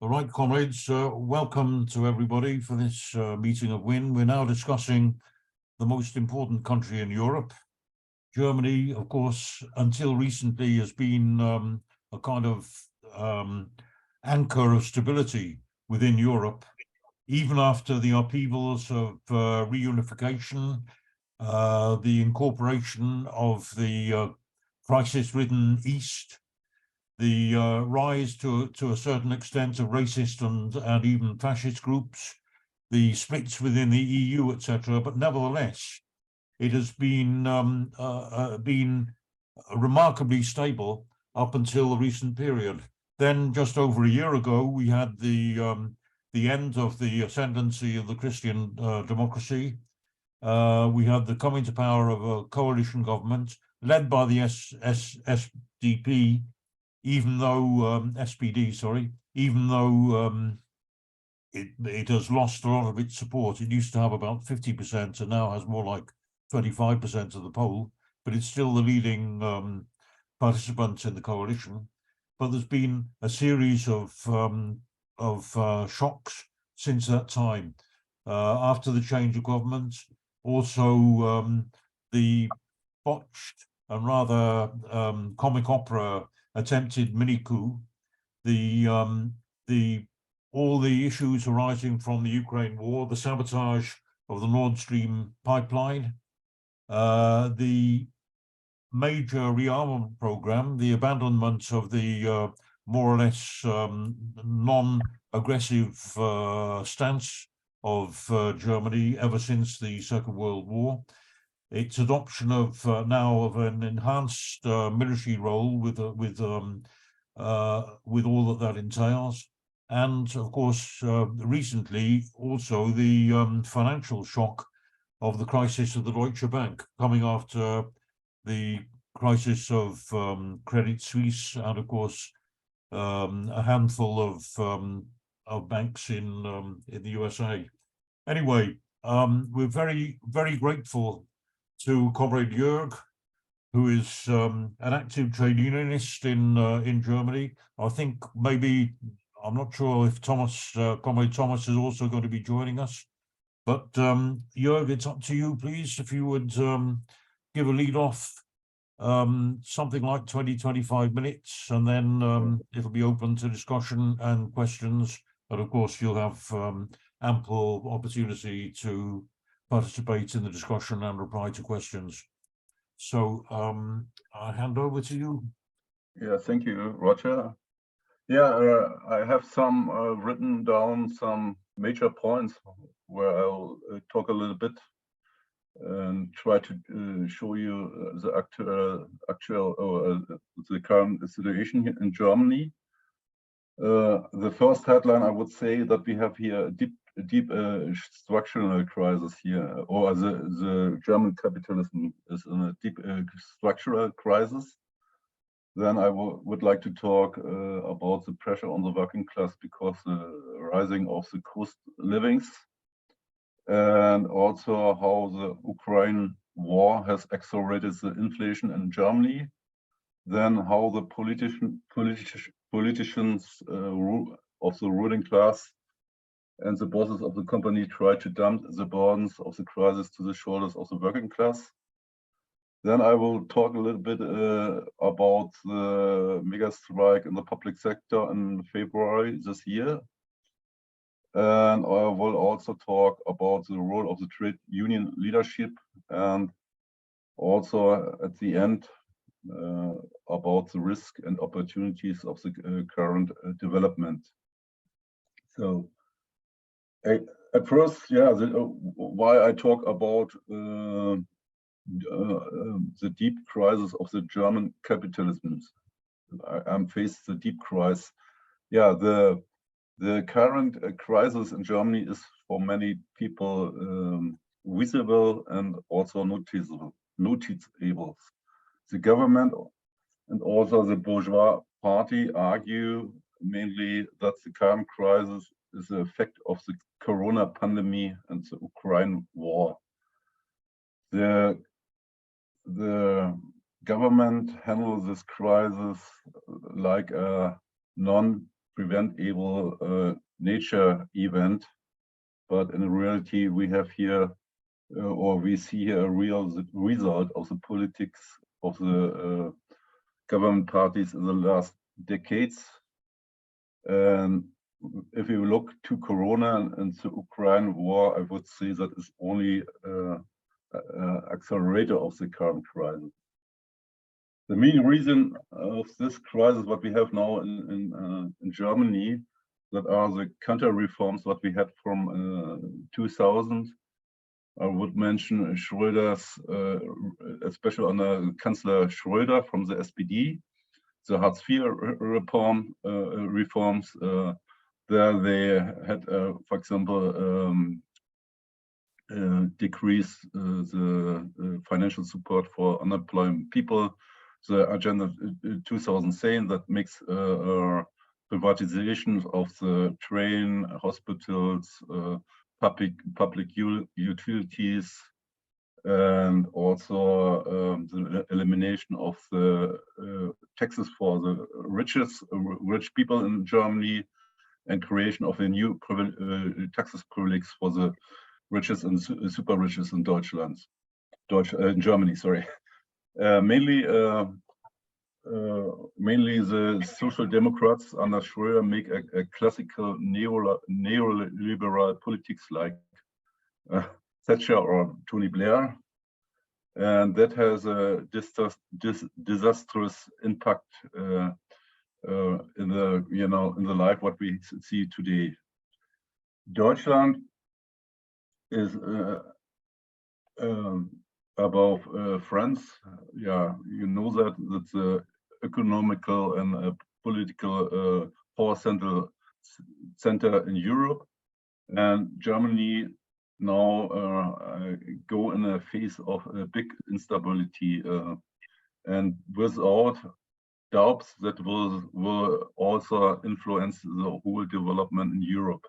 All right, comrades, welcome to everybody for this meeting of WIN. We're now discussing the most important country in Europe. Germany, of course, until recently has been a kind of anchor of stability within Europe, even after the upheavals of reunification, the incorporation of the crisis-ridden East, the rise to a certain extent of racist and even fascist groups, the splits within the EU, etc. But nevertheless, it has been remarkably stable up until the recent period. Then, just over a year ago, we had the end of the ascendancy of the Christian democracy. We had the coming to power of a coalition government led by the SDP, even though SPD, sorry, even though it has lost a lot of its support. It used to have about 50% and now has more like 25% of the poll, but it's still the leading participant in the coalition. But there's been a series of shocks since that time. After the change of government, also the botched and rather comic opera attempted mini-coup, all the issues arising from the Ukraine war, the sabotage of the Nordstream pipeline, the major rearmament program, the abandonment of the more or less non-aggressive stance of Germany ever since the Second World War, its adoption of now of an enhanced military role with all that entails, and of course recently also the financial shock of the crisis of the Deutsche Bank coming after the crisis of Credit Suisse and of course a handful of banks in the USA. Anyway, we're very, very grateful to Comrade Joerg, who is an active trade unionist in Germany. I think maybe, I'm not sure if Comrade Thomas is also going to be joining us, but Joerg, it's up to you, please, if you would give a lead off, something like 20-25 minutes, and then it'll be open to discussion and questions. But of course, you'll have ample opportunity to participate in the discussion and reply to questions. So I hand over to you. Yeah, thank you, Roger. Yeah, I have some written down some major points where I'll talk a little bit and try to show you the the current situation here in Germany. The first headline, I would say that we have here a deep structural crisis here, or the German capitalism is in a deep structural crisis. Then I would like to talk about the pressure on the working class because the rising of the cost livings, and also how the Ukraine war has accelerated the inflation in Germany. Then how the politicians of the ruling class and the bosses of the company try to dump the burdens of the crisis to the shoulders of the working class. Then I will talk a little bit about the mega strike in the public sector in February this year. And I will also talk about the role of the trade union leadership, and also at the end about the risk and opportunities of the current development. So at first, yeah, why I talk about the deep crisis of the German capitalism. I'm faced the deep crisis. Yeah, the current crisis in Germany is for many people visible and also noticeable. The government and also the bourgeois party argue mainly that the current crisis is the effect of the corona pandemic and the Ukraine war. The government handles this crisis like a preventable nature event, but in reality we have here, or we see here a real result of the politics of the government parties in the last decades. And if you look to Corona and the Ukraine war, I would say that is only accelerator of the current crisis. The main reason of this crisis, what we have now in Germany, that are the counter reforms what we had from 2000. I would mention Schröder's, especially on Chancellor Schröder from the SPD, the Hartz IV reforms. There they had, for example, decrease the financial support for unemployed people. The agenda 2000 saying that makes privatization of the train, hospitals, public utilities, and also the elimination of the taxes for the rich people in Germany, and creation of a new taxes privileges for the riches and super riches in in Germany. Sorry, mainly the Social Democrats under Schröder make a classical neoliberal politics like Thatcher or Tony Blair, and that has a disastrous impact in the in the life what we see today. Deutschland is above France. Yeah, you know that that's the economical and political power center in Europe, and Germany now go in a phase of a big instability, and without doubts that will also influence the whole development in Europe.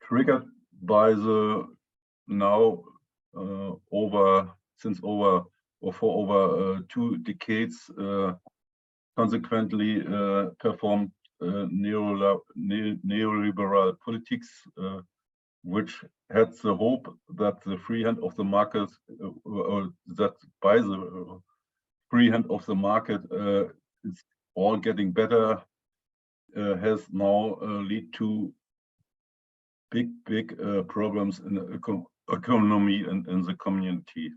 Triggered by the now for over 2 decades consequently performed neoliberal politics, which had the hope that the free hand of the market, that by the free hand of the market is all getting better, has now lead to big problems in the economy and in the community.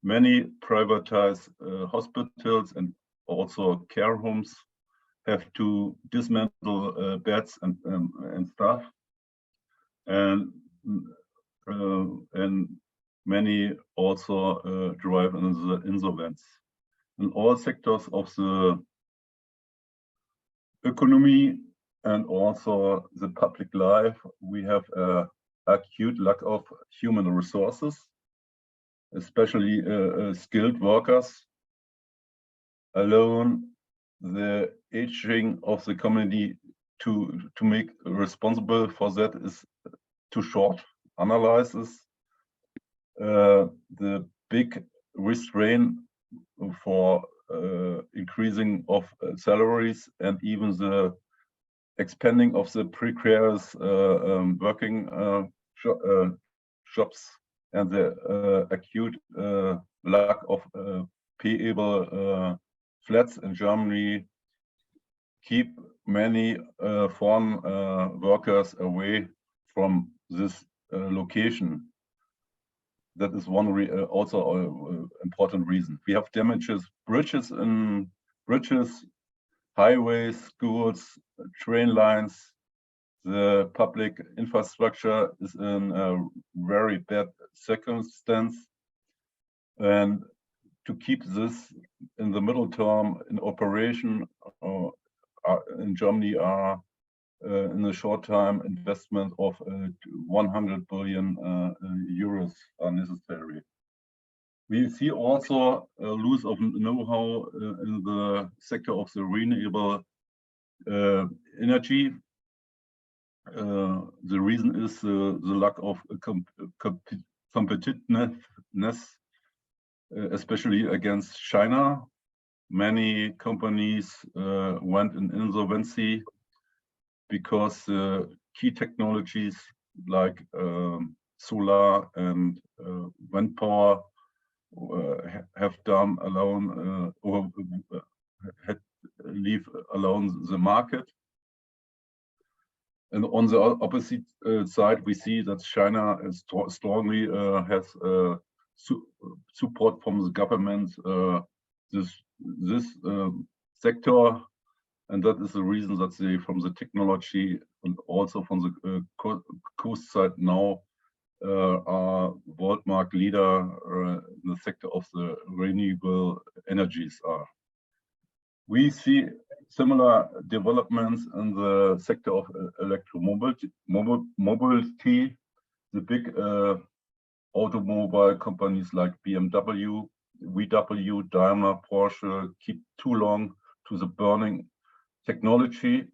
Many privatized hospitals and also care homes have to dismantle beds and stuff, and many also drive into the insolvents. In all sectors of the economy and also the public life, we have an acute lack of human resources, especially skilled workers. Alone, the aging of the community to make responsible for that is too short. Analysis the big restraint for increasing of salaries, and even the expanding of the precarious working jobs, and the acute lack of payable flats in Germany keep many foreign workers away from this location. That is one also important reason. We have damages, bridges, highways, schools, train lines. The public infrastructure is in a very bad circumstance, and to keep this in the middle term in operation in Germany are in a short time investment of 100 billion euros are necessary. We see also a loss of know-how in the sector of the renewable energy. The reason is the lack of competitiveness, especially against China. many companies went in insolvency because key technologies like solar and wind power have done alone or had leave alone the market. And on the opposite side, we see that China strongly has support from the government this sector, and that is the reason that they, from the technology and also from the coast side now, are world market leader in the sector of the renewable energies. We see similar developments in the sector of electromobility. The big automobile companies like BMW, VW, Daimler, Porsche keep too long to the burning technology,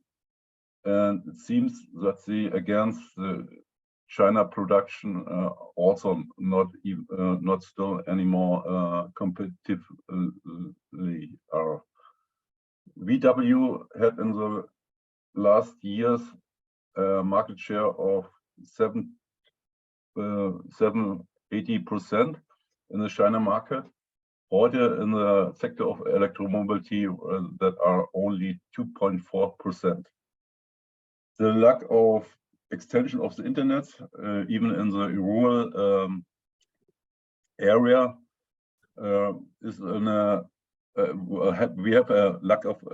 and it seems that they against the China production also not still anymore competitively are. VW had in the last years market share of 80% in the China market. Heute in the sector of electromobility that are only 2.4%. The lack of extension of the internet, even in the rural area, is in a we have a lack of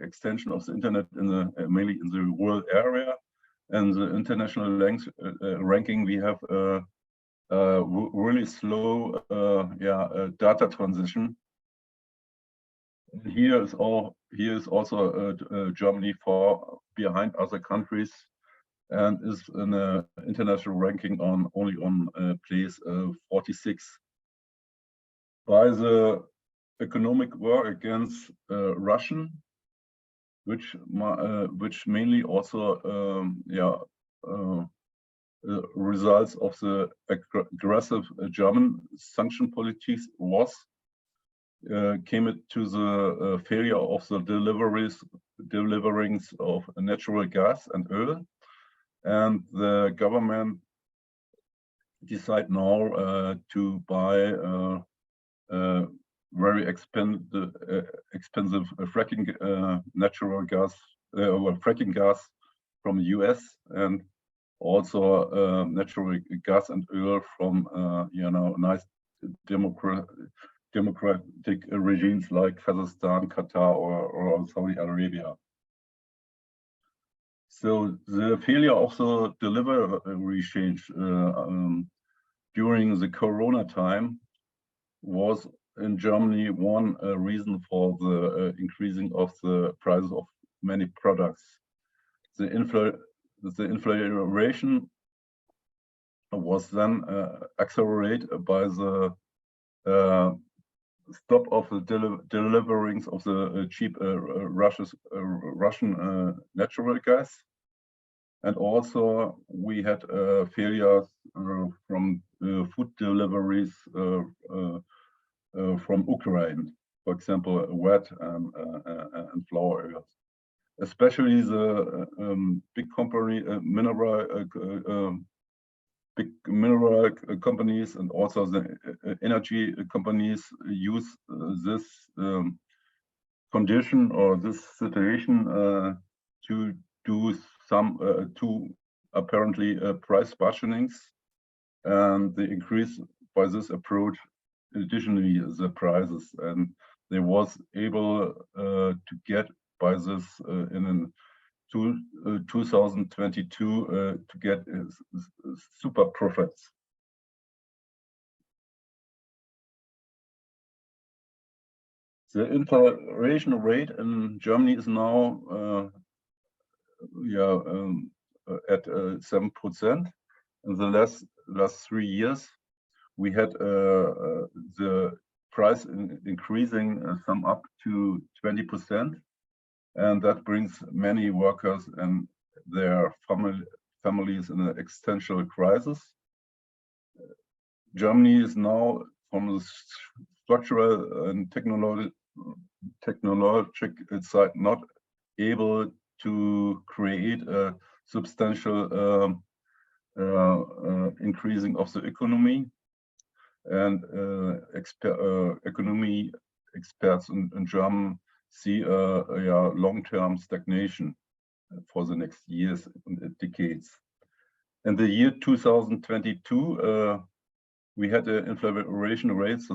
extension of the internet in the mainly in the rural area, and the international ranking we have really slow data transition. Here is also Germany far behind other countries, and is in an international ranking only on place 46. By the economic war against Russian, which mainly also results of the aggressive German sanction politics was came it to the failure of the deliverings of natural gas and oil, and the government decide now to buy very expensive fracking natural gas fracking gas from the US, and also natural gas and oil from nice democratic regimes like Kazakhstan, Qatar, or Saudi Arabia. So the failure of the delivery change during the Corona time was in Germany one reason for the increasing of the prices of many products. The inflation was then accelerated by the stop of the deliverings of the cheap Russian natural gas, and also we had failures from food deliveries from Ukraine, for example, wheat and flour oils. Especially the big mineral companies and also the energy companies use this condition or this situation to do some apparently price rationings, and they increase by this approach additionally the prices, and they was able to get by this in 2022 to get super profits. The inflation rate in Germany is now at 7%. In the last 3 years, we had the price increasing some up to 20%, and that brings many workers and their families in an existential crisis. Germany is now, from the structural and technological side not able to create a substantial increasing of the economy, and economy experts in Germany see a long-term stagnation for the next years and decades. In the year 2022, we had the inflation rates.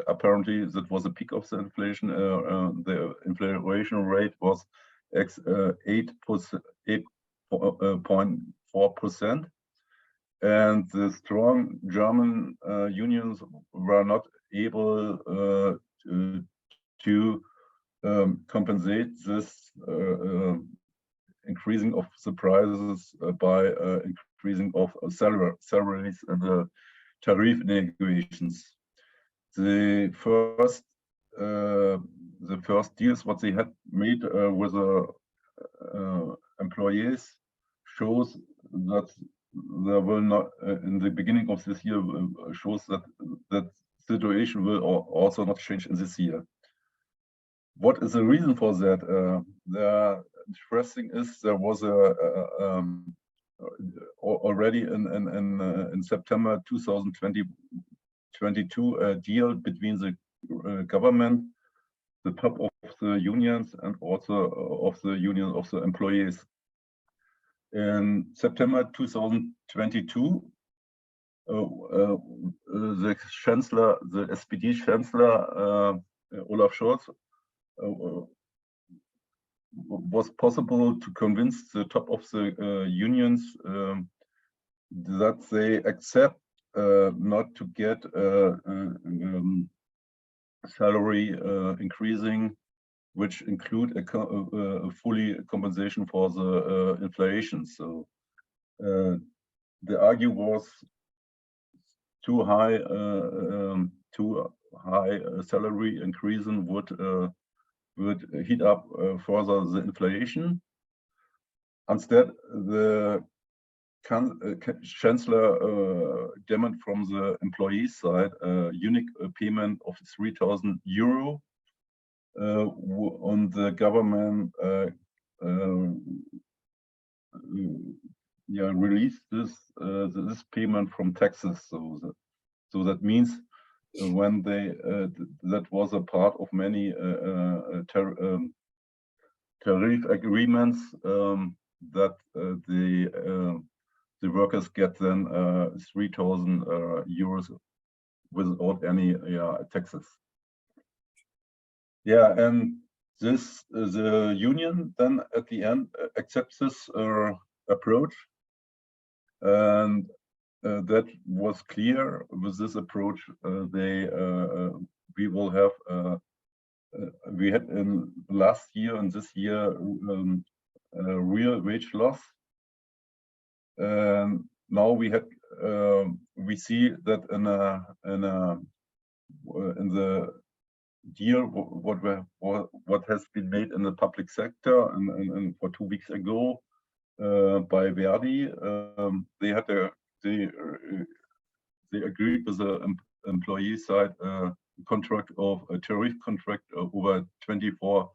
Apparently, that was a peak of the inflation. The inflation rate was 8.4%, and the strong German unions were not able to compensate this increasing of the prices by increasing of salaries and the tariff negotiations. The first deals what they had made with the employees shows that there will not in the beginning of this year shows that situation will also not change in this year. What is the reason for that? The interesting is there was already in September 2022 a deal between the government, the top of the unions, and also of the union of the employees. In September 2022, the Chancellor, the SPD Chancellor Olaf Scholz, was possible to convince the top of the unions that they accept not to get salary increasing, which include a fully compensation for the inflation. So the argument was too high salary increasing would heat up further the inflation. Instead, the Chancellor demanded from the employee side a unique payment of 3,000 euro. On the government released this payment from taxes. So that means when they that was a part of many tariff agreements that the workers get then 3,000 euros without any taxes. Yeah, and the union then at the end accepts this approach, and that was clear. With this approach, we will have we had in last year and this year a real wage loss, and now we see that in the deal what has been made in the public sector and for 2 weeks ago by Verdi, they agreed with the employee side contract of a tariff contract over 24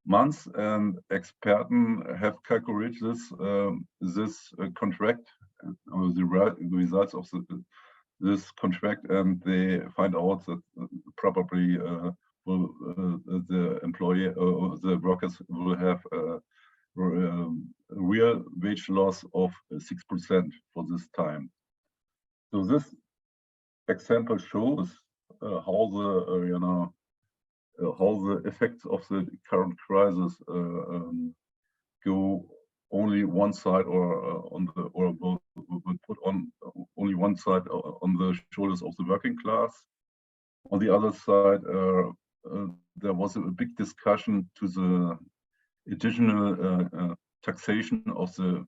months, and experts have calculated this contract or the results of this contract, and they find out that probably the employee or the workers will have a real wage loss of 6% for this time. So this example shows how the effects of the current crisis go only one side will put on only one side on the shoulders of the working class. On the other side, there was a big discussion to the additional taxation of the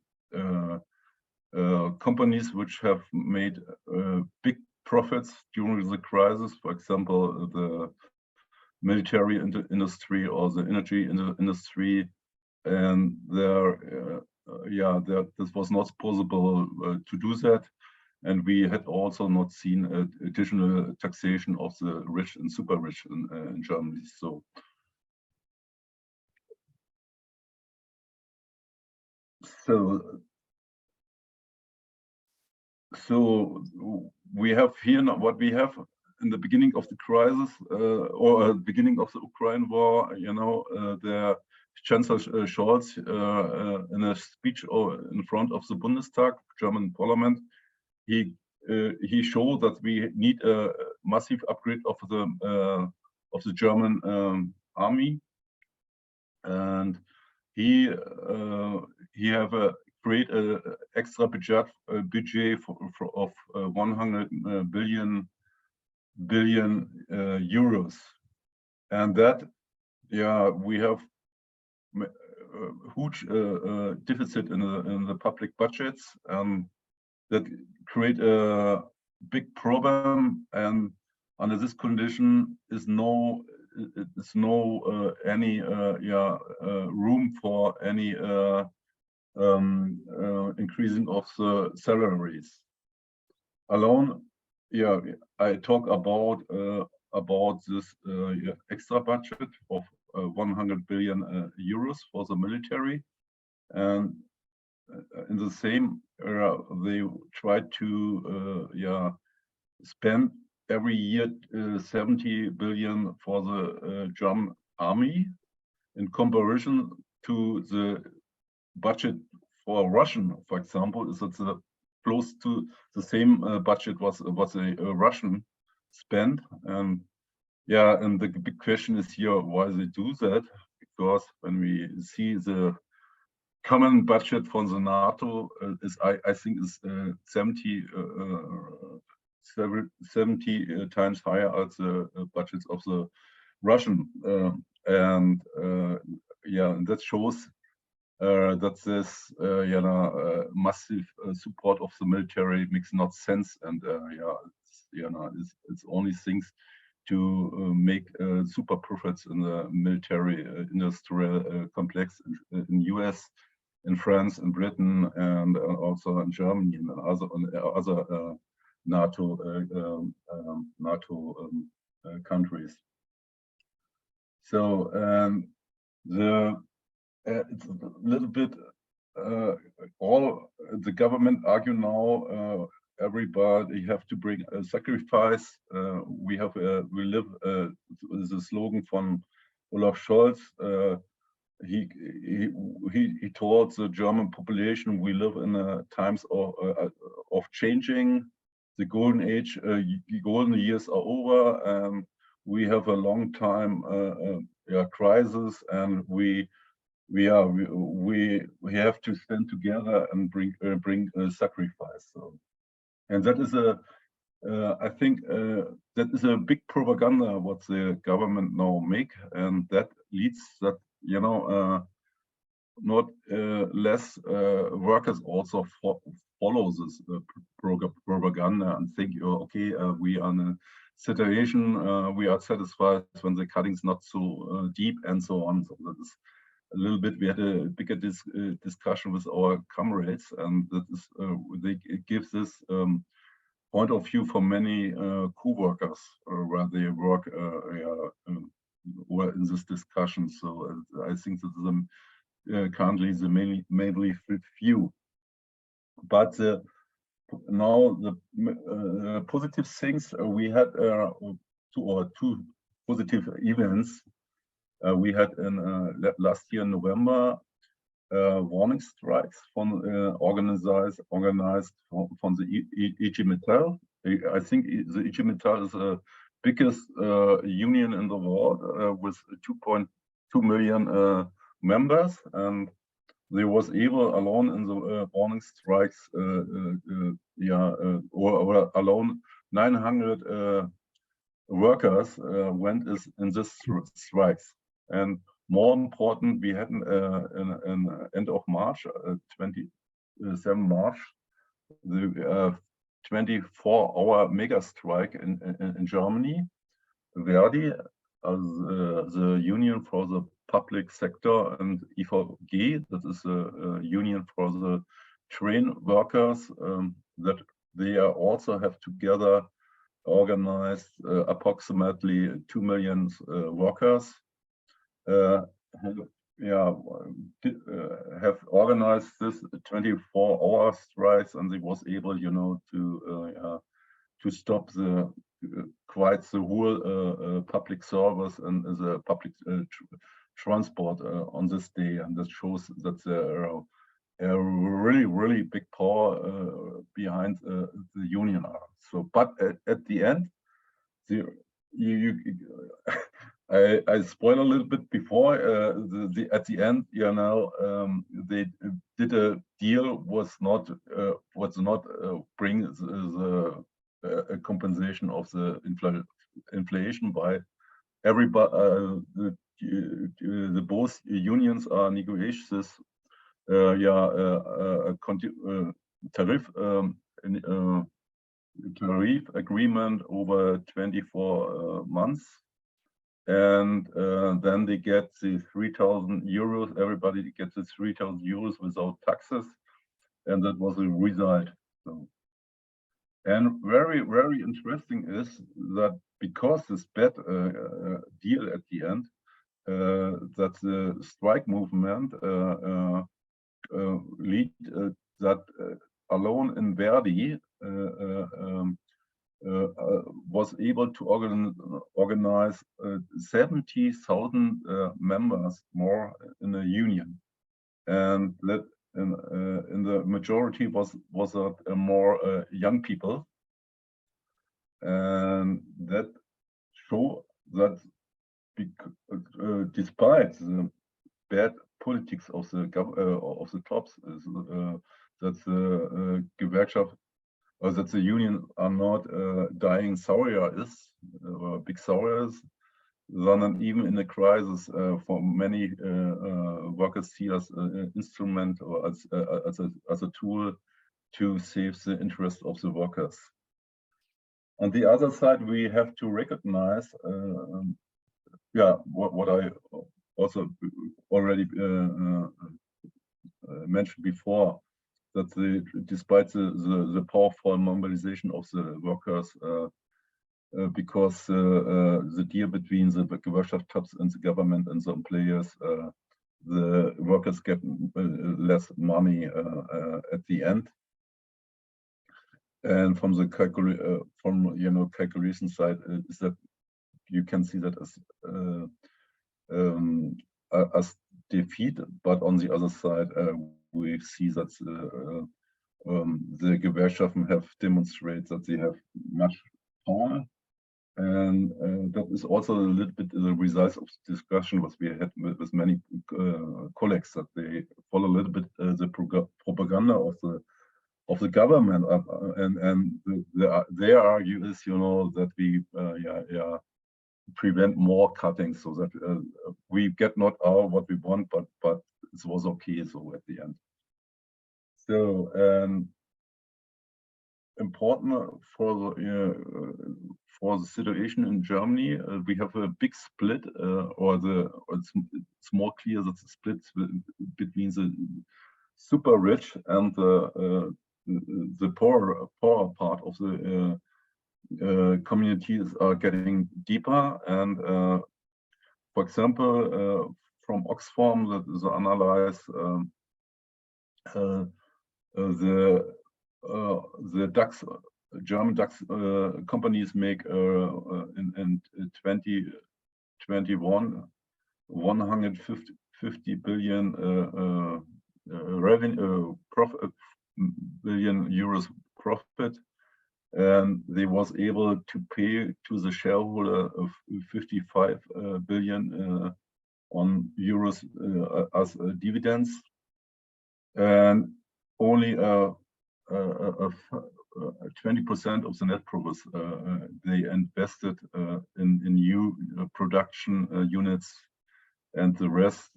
companies which have made big profits during the crisis. For example, the military industry or the energy industry, and this was not possible to do that. and we had also not seen additional taxation of the rich and super rich in Germany. So we have here what we have in the beginning of the crisis or beginning of the Ukraine war. The Chancellor Scholz in a speech in front of the Bundestag, German Parliament, he showed that we need a massive upgrade of the German army, and he have a create a extra budget of 100 billion euros, and that we have a huge deficit in the public budgets, that create a big problem, and under this condition is no any room for any increasing of the salaries. Alone, I talk about this extra budget of 100 billion euros for the military, and in the same era they try to spend every year 70 billion for the German army, in comparison to the budget for Russian, for example, is that close to the same budget was a Russian spend. And and the big question is here why they do that, because when we see the common budget from the NATO is I think is 70 times higher as the budgets of the Russian, and that shows that this massive support of the military makes not sense, and it's only things to make super profits in the military industrial complex in US, in France, in Britain, and also in Germany and other NATO countries. So it's a little bit all the government argue now. Everybody have to bring a sacrifice. We live the slogan from Olaf Scholz. He told the German population we live in times of changing. The golden age, golden years are over, and we have a long time crisis, and we have to stand together and bring a sacrifice. So, and that is I think that is a big propaganda what the government now make, and that leads that not less workers also follow this propaganda and think, okay, we are in a situation, we are satisfied when the cutting is not so deep and so on. So that is a little bit, we had a bigger discussion with our comrades, and that is it gives this point of view for many co-workers where they work were in this discussion. So I think that is currently the mainly view. But now the positive things, we had two positive events. We had in last year in November warning strikes from organized from the IG Metall. I think the IG Metall is the biggest union in the world with 2.2 million members, and they was able alone in the warning strikes, or alone 900 workers went in this strikes. And more important, we had in end of March, 27 March, the 24-hour mega strike in Germany. Verdi, the union for the public sector, and IVG, that is a union for the train workers, that they also have together organized approximately 2 million workers. Have organized this 24-hour strikes, and they was able, to stop the quite the whole public service and the public transport on this day, and that shows that there are a really big power behind the union are. So, but at the end, I spoiled a little bit before. At the end, they did a deal was not bring the compensation of the inflation by everybody. The both unions are negotiations. Tariff agreement over 24 months, and then they get the 3,000 euros. Everybody gets the 3,000 euros without taxes, and that was the result. So, and very interesting is that because this bad deal at the end, that the strike movement lead that alone in Verdi was able to organize 70,000 members more in the union, and that in the majority was more young people, and that show that despite the bad politics of the tops, that the Gewerkschaft or that the union are not dying sorrows, big sorrows, sondern even in the crisis for many workers see as an instrument or as a tool to save the interest of the workers. On the other side, we have to recognize, what I also already mentioned before, that despite the powerful mobilization of the workers, because the deal between the Gewerkschaft tops and the government and some players, the workers get less money at the end. And from the calculation side, is that you can see that as defeat, but on the other side, we see that the Gewerkschaften have demonstrated that they have much power, and that is also a little bit the result of the discussion what we had with many colleagues, that they follow a little bit the propaganda of the government, and their argue is, that we prevent more cutting, so that we get not all what we want, but it was okay. So at the end, so important for the situation in Germany, we have a big split, it's more clear that the split between the super rich and the poorer part of the communities are getting deeper. And for example, from Oxfam, the analyze the DAX, German DAX companies make in 2021 150 billion revenue profit, billion euros profit, and they was able to pay to the shareholder of 55 billion on euros as dividends, and only 20% of the net profits they invested in new production units, and the rest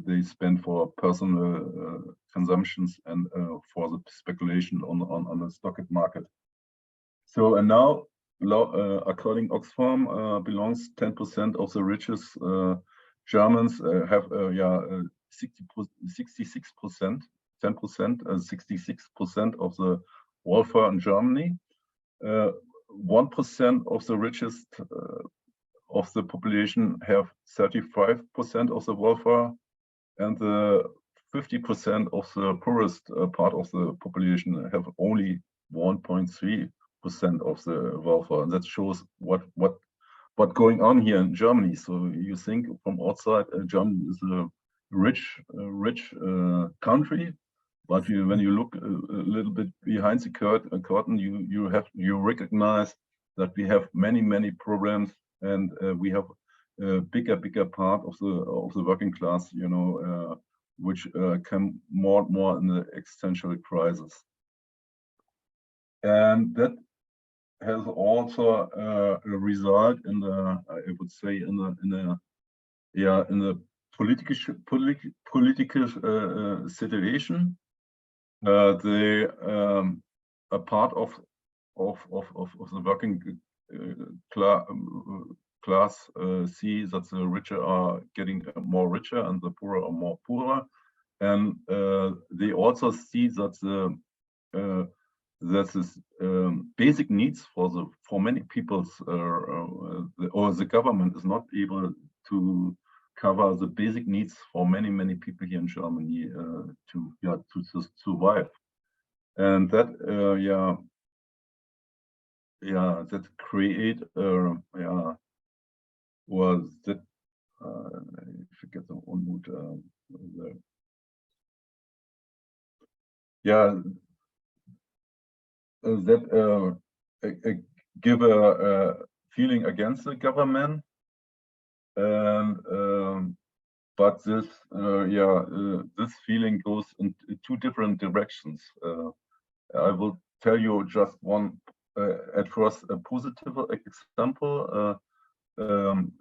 they spend for personal consumptions and for the speculation on the stock market. So, and now, according Oxfam, belongs 10% of the richest Germans have 66%, 10%, 66% of the welfare in Germany. 1% of the richest of the population have 35% of the welfare, and the 50% of the poorest part of the population have only 1.3% of the welfare. And that shows what going on here in Germany. So you think from outside, Germany is a rich country, but when you look a little bit behind the curtain, you recognize that we have many problems, and we have a bigger part of the working class, you know, which come more and more in the existential crisis, and that has also a result in the, I would say, in the political situation. A part of the working class see that the richer are getting more richer and the poorer are more poorer, and they also see that basic needs for many people, or the government is not able to cover the basic needs for many people here in Germany to survive, and that that create was that I forget the one mood that give a feeling against the government, and but this this feeling goes in two different directions. I will tell you just one at first a positive example.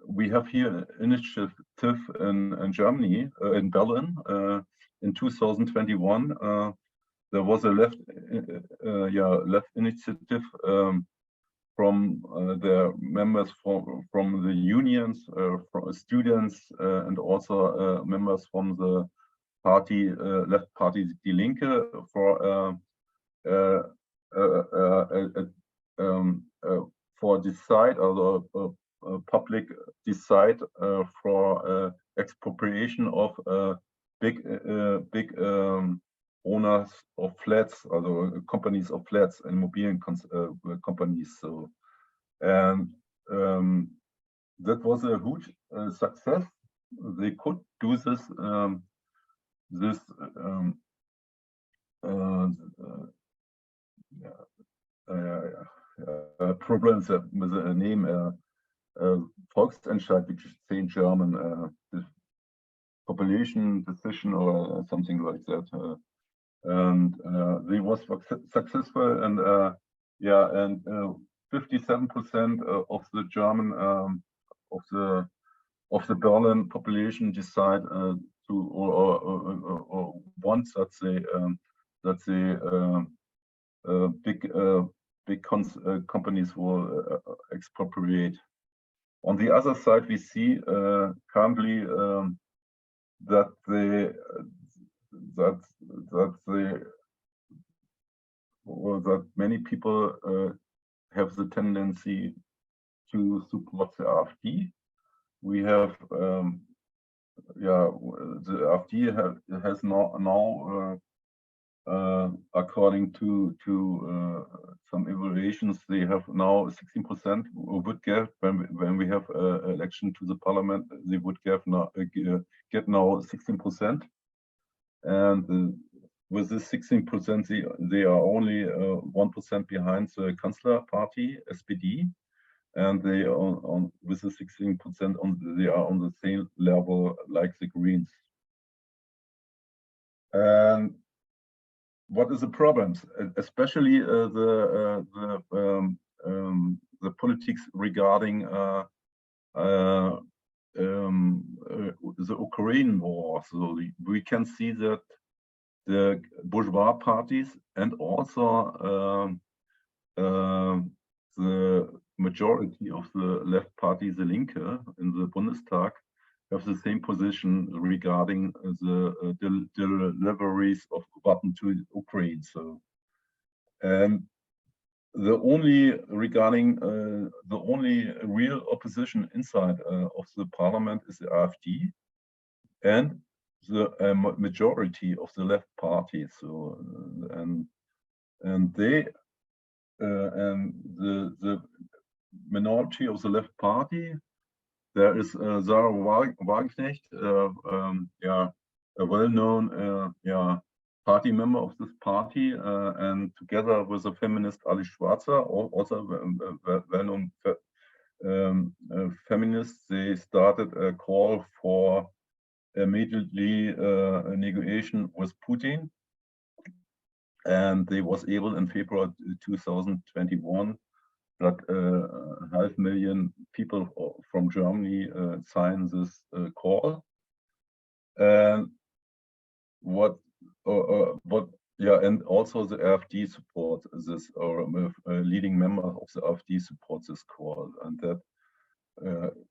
We have here an initiative in Germany, in Berlin, in 2021. There was a left initiative from the members from the unions, from students, and also members from the party, left party Die Linke, for decide, or public decide for expropriation of big owners of flats, or companies of flats and mobile companies. So, and that was a huge success. They could do this problems with the name Volksentscheid, which is in German, the population decision or something like that. And they was successful, and 57% of the German of the Berlin population decide to or wants that big companies will expropriate. On the other side, we see currently that many people have the tendency to support the AfD. We have the AfD has now according to some evaluations, they have now 16% would get when we have election to the parliament. They would get now 16%, and with this 16%, they are only 1% behind the Kanzler party SPD, and they are on with the 16% they are on the same level like the Greens. And what is the problems, especially the politics regarding the Ukraine war? So we can see that the bourgeois parties and also the majority of the left party, the Linke, in the Bundestag, have the same position regarding the deliveries of weapons to Ukraine. So, And the only real opposition inside of the parliament is the AfD and the majority of the left party. So and they and the minority of the left party. There is Sarah Wagenknecht, a well-known party member of this party, and together with the feminist Ali Schwarzer, also well-known feminists, they started a call for immediately a negotiation with Putin, and they was able in February 2021 that 500,000 people from Germany signed this call. And and also the AfD supports this, or a leading member of the AfD supports this call, and that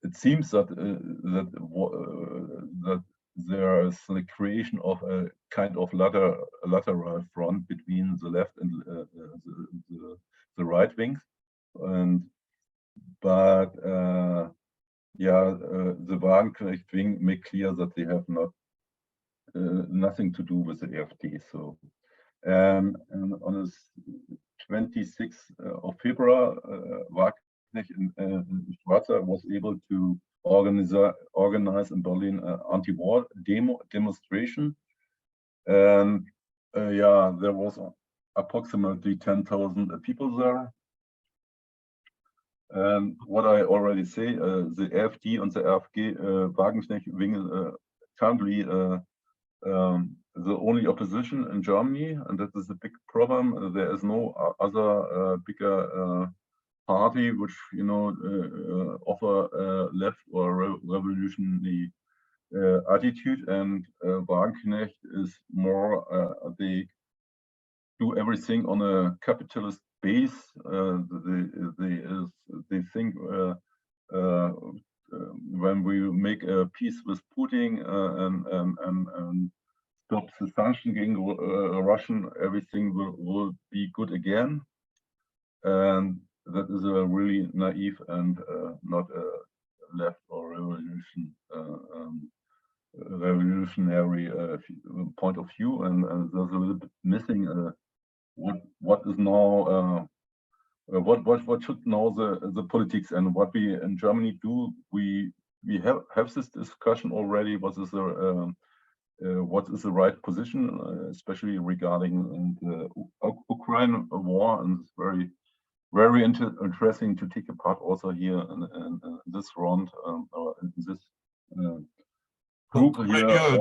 it seems that that there is the creation of a kind of lateral front between the left and the right wings, but the Wagenknecht wing make clear that they have nothing to do with the AfD. So, and on the 26th of February, Wagenknecht and Schwarzer was able to organize in Berlin an anti-war demonstration, and there was approximately 10,000 people there. And what I already say, the AfD and the AfD Wagenknecht wing is currently the only opposition in Germany, and that is a big problem. There is no other bigger party which offer left or revolutionary attitude, and Wagenknecht is more they do everything on a capitalist base. They think when we make a peace with Putin and stop the sanction against Russian, everything will be good again. And that is a really naive and not a left or revolutionary point of view. And there's a little bit missing what is now what should now the politics, and what we in Germany do. We have this discussion already. What is the right position, especially regarding the Ukraine war, and it's very interesting to take a part also here in this round, or in this group here.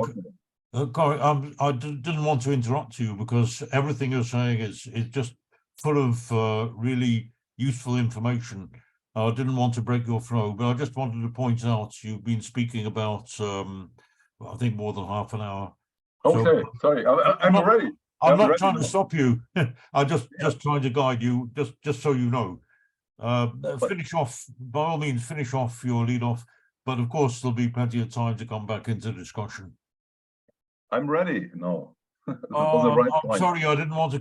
Corey, I didn't want to interrupt you, because everything you're saying is just full of really useful information. I didn't want to break your flow, but I just wanted to point out you've been speaking about, I think, more than half an hour. Okay, so, sorry, I'm ready. I'm not trying to stop you. I'm just trying to guide you, just so you know. Finish off, by all means, finish off your lead off, but of course there'll be plenty of time to come back into discussion. I'm ready. No. I'm sorry, I didn't want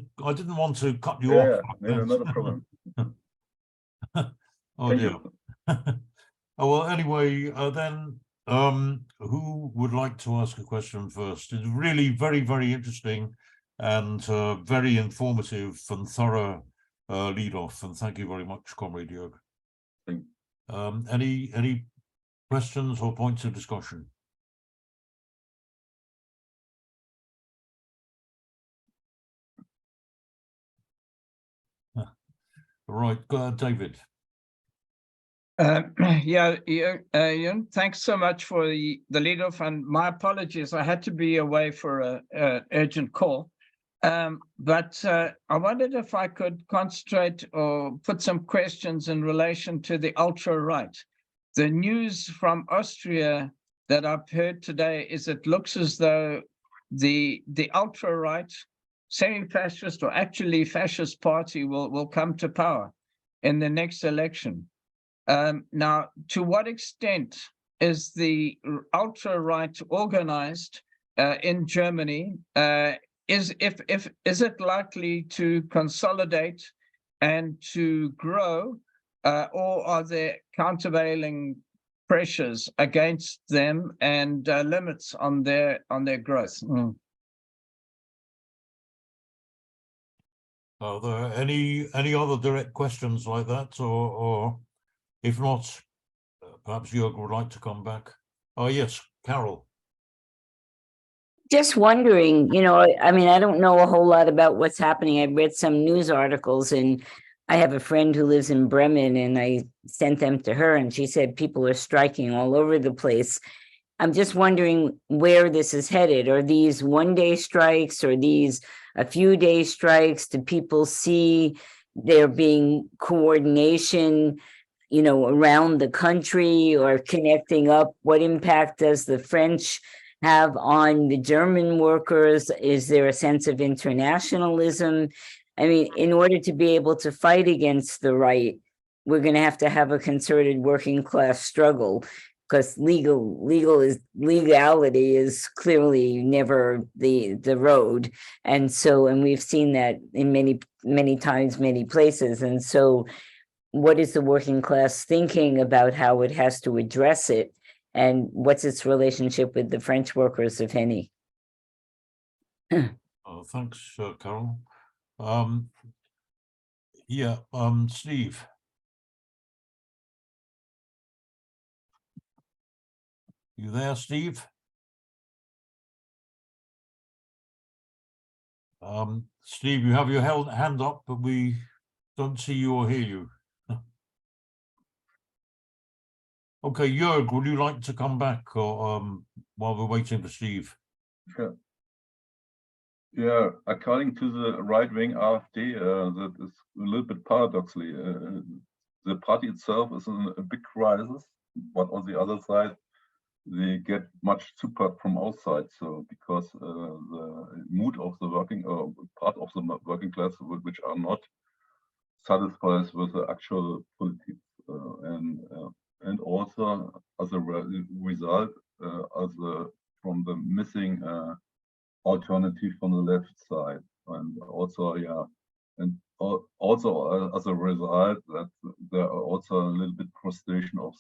to cut you off. Yeah, not a problem. Oh dear. Oh, well, anyway, then who would like to ask a question first? It's really very, very interesting and very informative and thorough lead off, and thank you very much, Comrade Joerg. Any questions or points of discussion? Right, go ahead, David. Ian, thanks so much for the lead off, and my apologies, I had to be away for an urgent call. But I wondered if I could concentrate or put some questions in relation to the ultra-right. The news from Austria that I've heard today is it looks as though the ultra-right, semi-fascist or actually fascist party will come to power in the next election. Now, to what extent is the ultra-right organized in Germany? is it likely to consolidate and to grow, or are there countervailing pressures against them and limits on their growth? Are there any other direct questions like that, or if not, perhaps Joerg would like to come back? Oh yes, Carol. Just wondering, I mean, I don't know a whole lot about what's happening. I read some news articles, and I have a friend who lives in Bremen, and I sent them to her, and she said people are striking all over the place. I'm just wondering where this is headed. Are these one-day strikes, or these a few-day strikes? Do people see there being coordination, around the country, or connecting up? What impact does the French have on the German workers? Is there a sense of internationalism? I mean, in order to be able to fight against the right, we're going to have a concerted working class struggle, because legality is clearly never the road. And we've seen that in many times, many places. And so what is the working class thinking about how it has to address it? And what's its relationship with the French workers, if any? Thanks, Carol. Steve. You there, Steve? Steve, you have your hand up, but we don't see you or hear you. Okay, Joerg, would you like to come back, or while we're waiting for Steve? Sure. Yeah, according to the right-wing AfD, that is a little bit paradoxically, the party itself is in a big crisis, but on the other side, they get much support from outside. So because the mood of the working, part of the working class, which are not satisfied with the actual politics, and also as a result, from the missing alternative from the left side, and also also as a result that there are also a little bit frustration of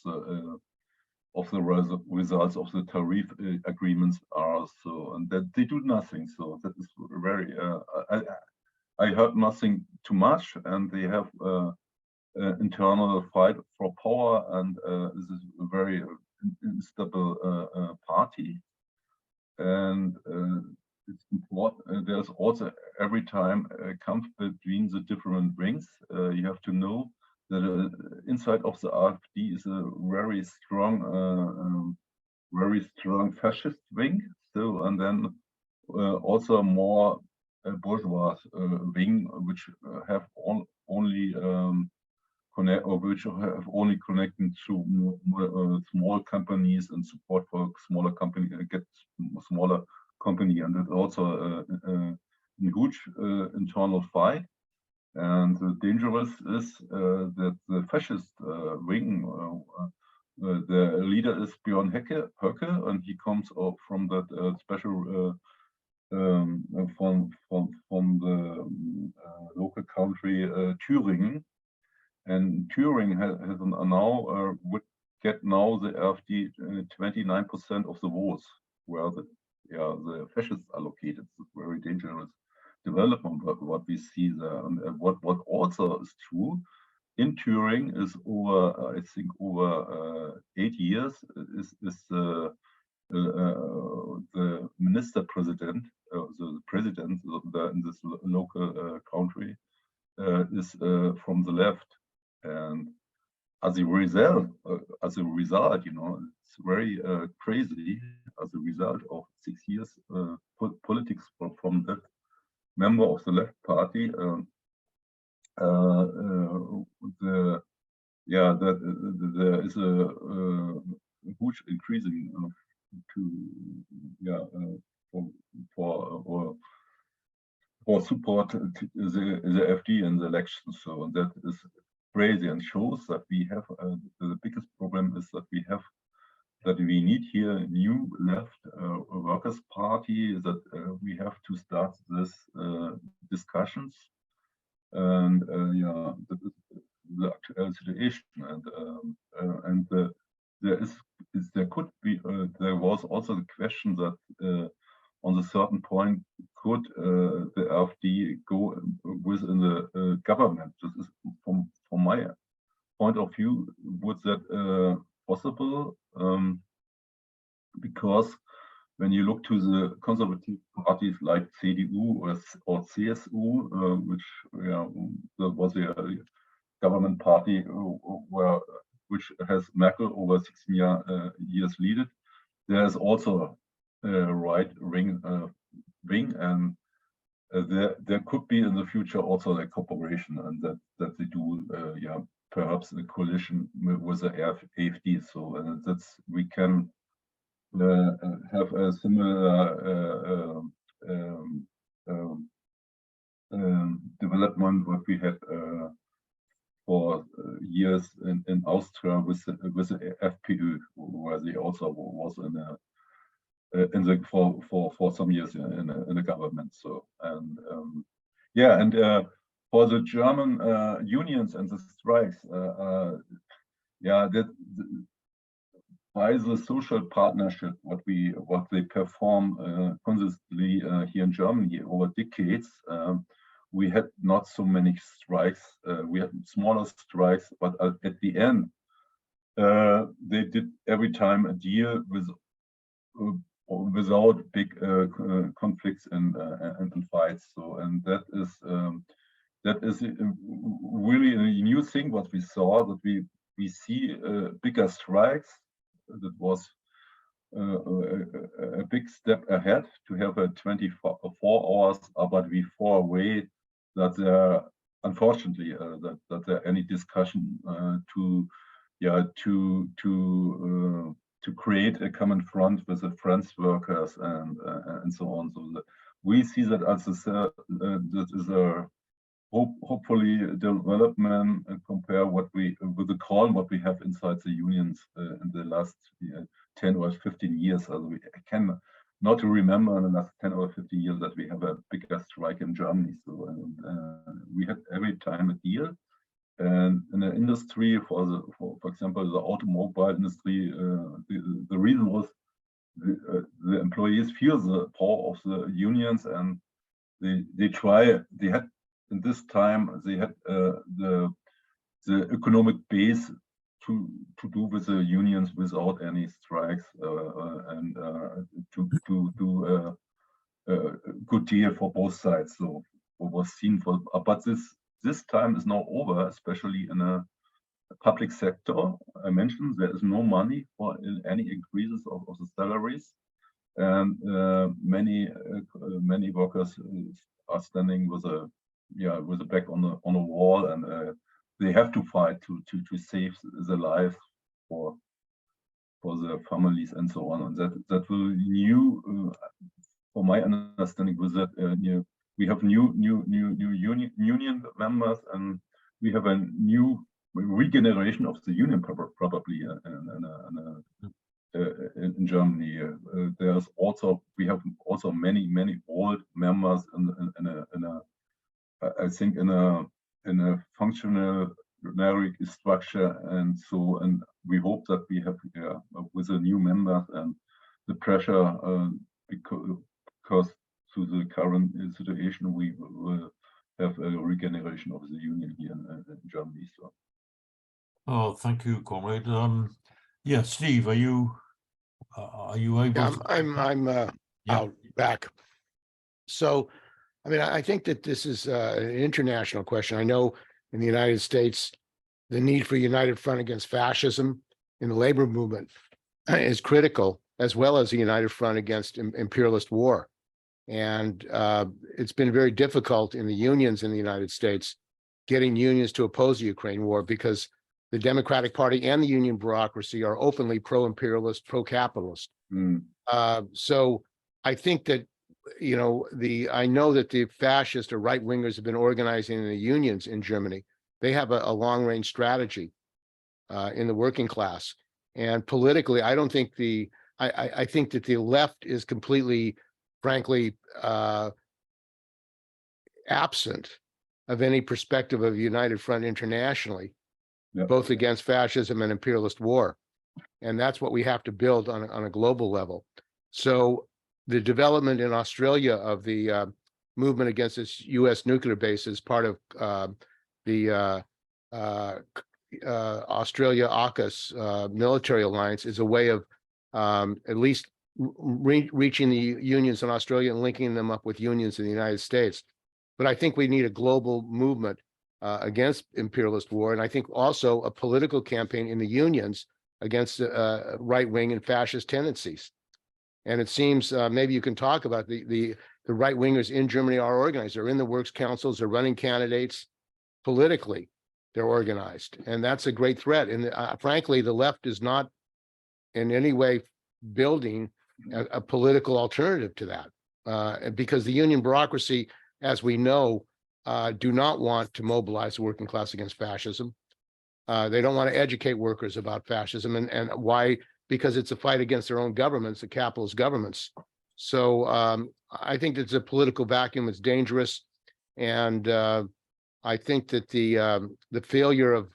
the results of the tariff agreements are so, and that they do nothing. So that is very I heard nothing too much, and they have internal fight for power, and this is a very unstable party. And it's important. There's also every time a conflict between the different wings. You have to know that inside of the AfD is a very strong fascist wing. So, and then also more bourgeois wing, which have only which have only connected to small companies and support for smaller company, get smaller company, and it's also a huge internal fight. And the dangerous is that the fascist wing, the leader is Berger, and he comes from that special from the local country Thüringen. And Thüringen has now would get now the AfD 29% of the votes, where the fascists are located. It's a very dangerous development. What we see there, and what also is true in Thüringen is over, I think over 8 years is the minister president, the president in this local country is from the left. And as a result, it's very crazy. As a result of 6 years politics from that member of the left party, there is a huge increasing for support the AfD in the elections. So that is crazy, and shows that we have the biggest problem is that we have that we need here a new left workers' party, that we have to start this discussions, and yeah, the actual situation, and there could be there was also the question that on a certain point could the AfD go within the government. This is from my point of view, would that possible? Because when you look to the conservative parties like CDU or CSU, which was a government party which has Merkel over 16 years leaded, there is also a right wing, and there could be in the future also a cooperation, and that they do perhaps a coalition with the AfD. So that's we can have a similar development what we had for years in Austria with the FPÖ, where they also was in the for some years in the government. So and for the German unions and the strikes, by the social partnership what they perform consistently here in Germany over decades, we had not so many strikes. We had smaller strikes, but at the end they did every time a deal without big conflicts and fights. So and that is really a new thing what we saw, that we see bigger strikes. That was a big step ahead to have a 24 hours, but we far away that there, unfortunately, that there any discussion to create a common front with the France workers and so on. So we see that as that is a hopefully development and compare what with the call what we have inside the unions in the last 10 or 15 years. We can not remember in the last 10 or 15 years that we have a bigger strike in Germany. So we had every time a deal, and in the industry, for example the automobile industry, the reason was the employees feel the power of the unions, and they had in this time they had the economic base to do with the unions without any strikes, and to do a good deal for both sides. So what was seen for, but this time is now over, especially in a public sector. I mentioned there is no money for any increases of the salaries, and many workers are standing with the back on the wall, and they have to fight to save the life for their families and so on. And that will new, for my understanding, was that we have new union members, and we have a new regeneration of the union probably in Germany. There's also we have also many old members I think in a functional structure, and we hope that we have with the new members and the pressure because to the current situation we will have a regeneration of the union here in Germany. So. Oh, thank you, comrade. Yeah, Steve, are you able? Yeah, to... I'm out back. So, I mean, I think that this is an international question. I know in the United States, the need for a united front against fascism in the labor movement is critical, as well as a united front against imperialist war. And it's been very difficult in the unions in the United States, getting unions to oppose the Ukraine war, because the Democratic Party and the union bureaucracy are openly pro-imperialist, pro-capitalist. So I think that, I know that the fascist or right wingers have been organizing in the unions in Germany. They have a long range strategy in the working class. And politically, I don't think I think that the left is completely, frankly, absent of any perspective of a united front internationally, both against fascism and imperialist war. And that's what we have to build on a global level. So the development in Australia of the movement against this U.S. nuclear base is part of the Australia-AUKUS military alliance is a way of at least reaching the unions in Australia and linking them up with unions in the United States. But I think we need a global movement against imperialist war, and I think also a political campaign in the unions against right-wing and fascist tendencies. And it seems maybe you can talk about the right-wingers in Germany are organized. They're in the works councils. They're running candidates politically. They're organized, and that's a great threat. And frankly, the left is not in any way building a political alternative to that, because the union bureaucracy, as we know, do not want to mobilize the working class against fascism. They don't want to educate workers about fascism, and why? Because it's a fight against their own governments, the capitalist governments. So I think it's a political vacuum. It's dangerous, and I think that the failure of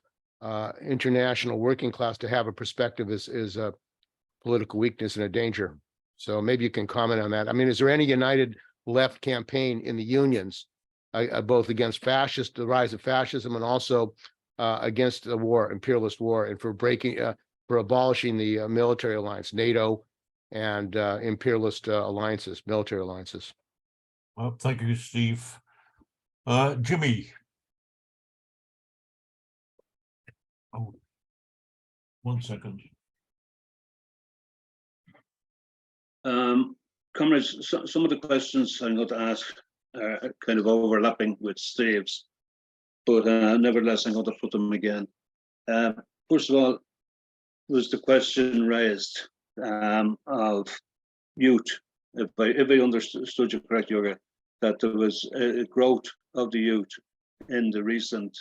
international working class to have a perspective is a political weakness and a danger. So maybe you can comment on that. I mean, is there any united left campaign in the unions, both against the rise of fascism, and also against the war, imperialist war, and for abolishing the military alliance, NATO, and imperialist alliances, military alliances? Well, thank you, Steve. Jimmy. Oh, 1 second. Comrades, some of the questions I'm going to ask are kind of overlapping with Steve's, but nevertheless, I'm going to put them again. First of all, was the question raised of youth. If I understood you correctly, Joerg, that there was a growth of the youth in the recent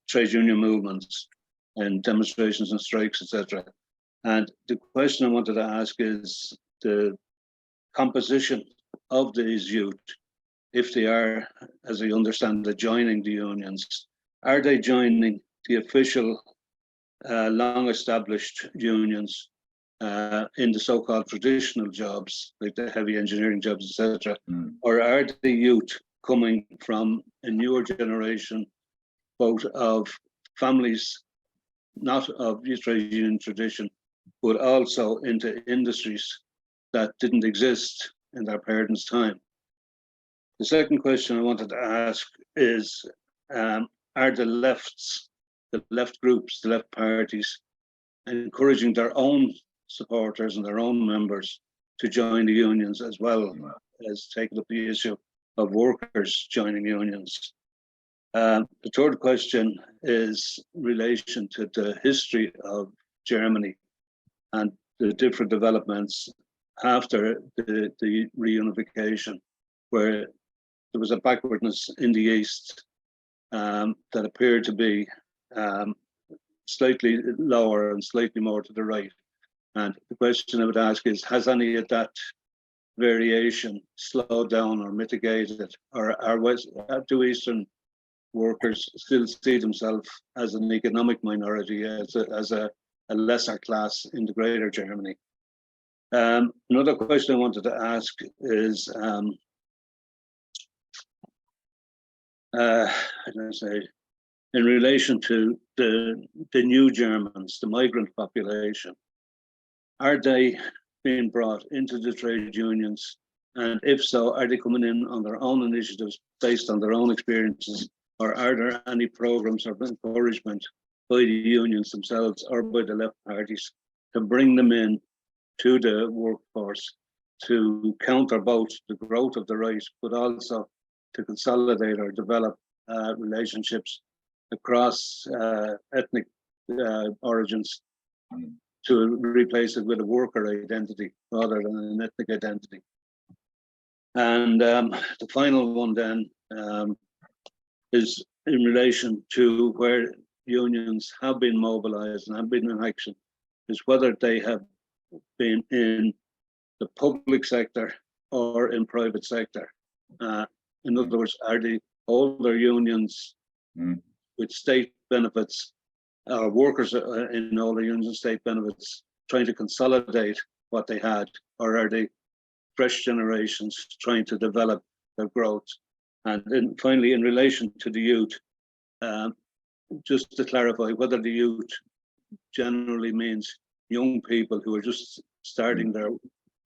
trade union movements and demonstrations and strikes, etc. And the question I wanted to ask is the composition of these youth, if they are, as I understand it, joining the unions. Are they joining the official long-established unions in the so-called traditional jobs, like the heavy engineering jobs, etc., or are the youth coming from a newer generation, both of families not of trade union tradition, but also into industries that didn't exist in their parents' time? The second question I wanted to ask is, are the left groups, the left parties, encouraging their own supporters and their own members to join the unions, as well as taking up the issue of workers joining unions? The third question is in relation to the history of Germany and the different developments after the reunification, where there was a backwardness in the East that appeared to be slightly lower and slightly more to the right. And the question I would ask is, has any of that variation slowed down or mitigated, or do Eastern workers still see themselves as an economic minority, as a lesser class in the greater Germany? Another question I wanted to ask is, in relation to the new Germans, the migrant population, are they being brought into the trade unions? And if so, are they coming in on their own initiatives based on their own experiences, or are there any programs or encouragement by the unions themselves or by the left parties to bring them in to the workforce to counter both the growth of the right, but also to consolidate or develop relationships across ethnic origins, to replace it with a worker identity rather than an ethnic identity? And the final one then is in relation to where unions have been mobilized and have been in action is whether they have been in the public sector or in private sector. In other words, are the older unions with state benefits, workers in older unions and state benefits trying to consolidate what they had, or are they fresh generations trying to develop their growth? And then finally, in relation to the youth, just to clarify, whether the youth generally means young people who are just starting their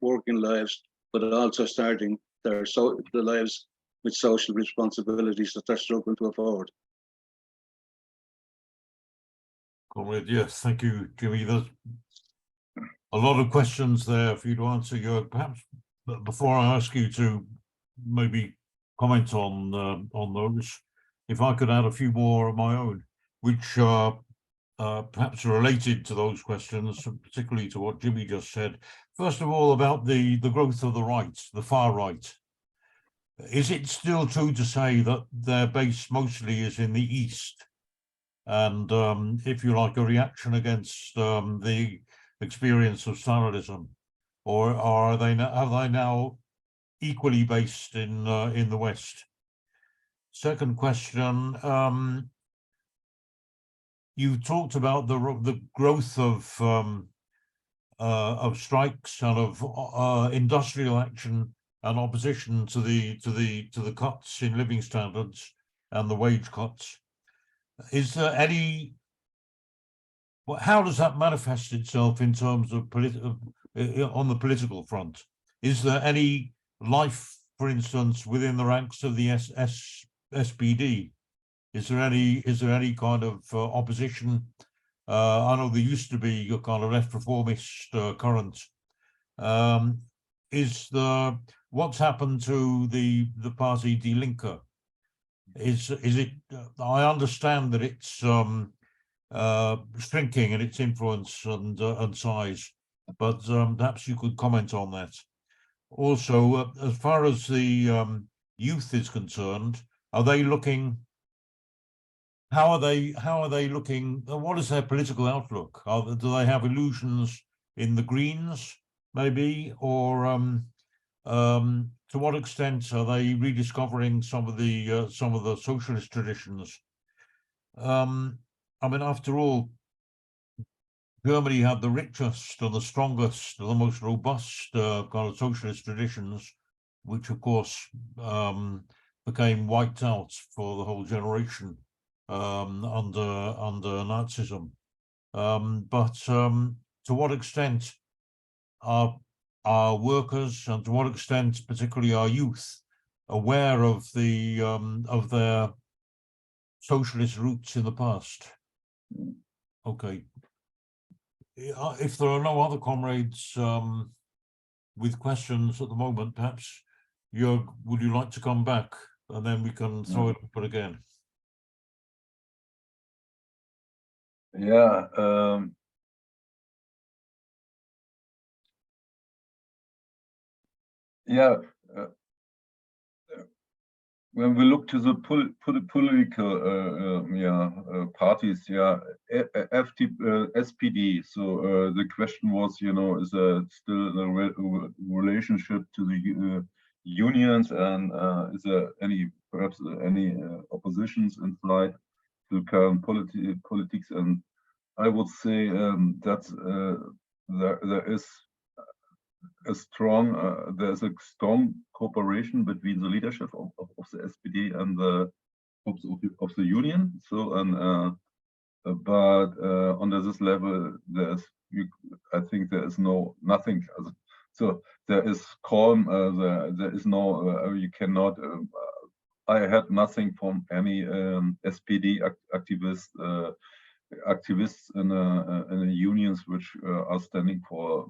working lives, but also starting their the lives with social responsibilities that they're struggling to afford. Comrade, yes, thank you, Jimmy. There's a lot of questions there for you to answer. Joerg, perhaps before I ask you to maybe comment on those, if I could add a few more of my own, which are perhaps related to those questions, particularly to what Jimmy just said. First of all, about the growth of the right, the far right. Is it still true to say that their base mostly is in the East? And if you like, a reaction against the experience of Stalinism, or have they now equally based in the West? Second question, you talked about the growth of strikes and of industrial action and opposition to the cuts in living standards and the wage cuts. Is there any? How does that manifest itself in terms of on the political front? Is there any life, for instance, within the ranks of the SPD? Is there any kind of opposition? I know there used to be a kind of left reformist current. What's happened to the party Die Linke? Is it? I understand that it's shrinking in its influence and size, but perhaps you could comment on that. Also, as far as the youth is concerned, are they looking? How are they looking? What is their political outlook? Do they have illusions in the Greens, maybe, or to what extent are they rediscovering some of the socialist traditions? I mean, after all, Germany had the richest and the strongest and the most robust kind of socialist traditions, which of course became wiped out for the whole generation under Nazism. But to what extent are workers, and to what extent particularly our youth, aware of their socialist roots in the past? Okay. If there are no other comrades with questions at the moment, perhaps Joerg, would you like to come back, and then we can throw it open again? Yeah. Yeah. When we look to the political parties, SPD. So the question was, is there still a relationship to the unions, and is there perhaps any oppositions inside to current politics? And I would say that there is there's a strong cooperation between the leadership of the SPD and the of the union. So but under this level, I think there is nothing. So there is calm. There is no. You cannot. I had nothing from any SPD activists in the unions which are standing for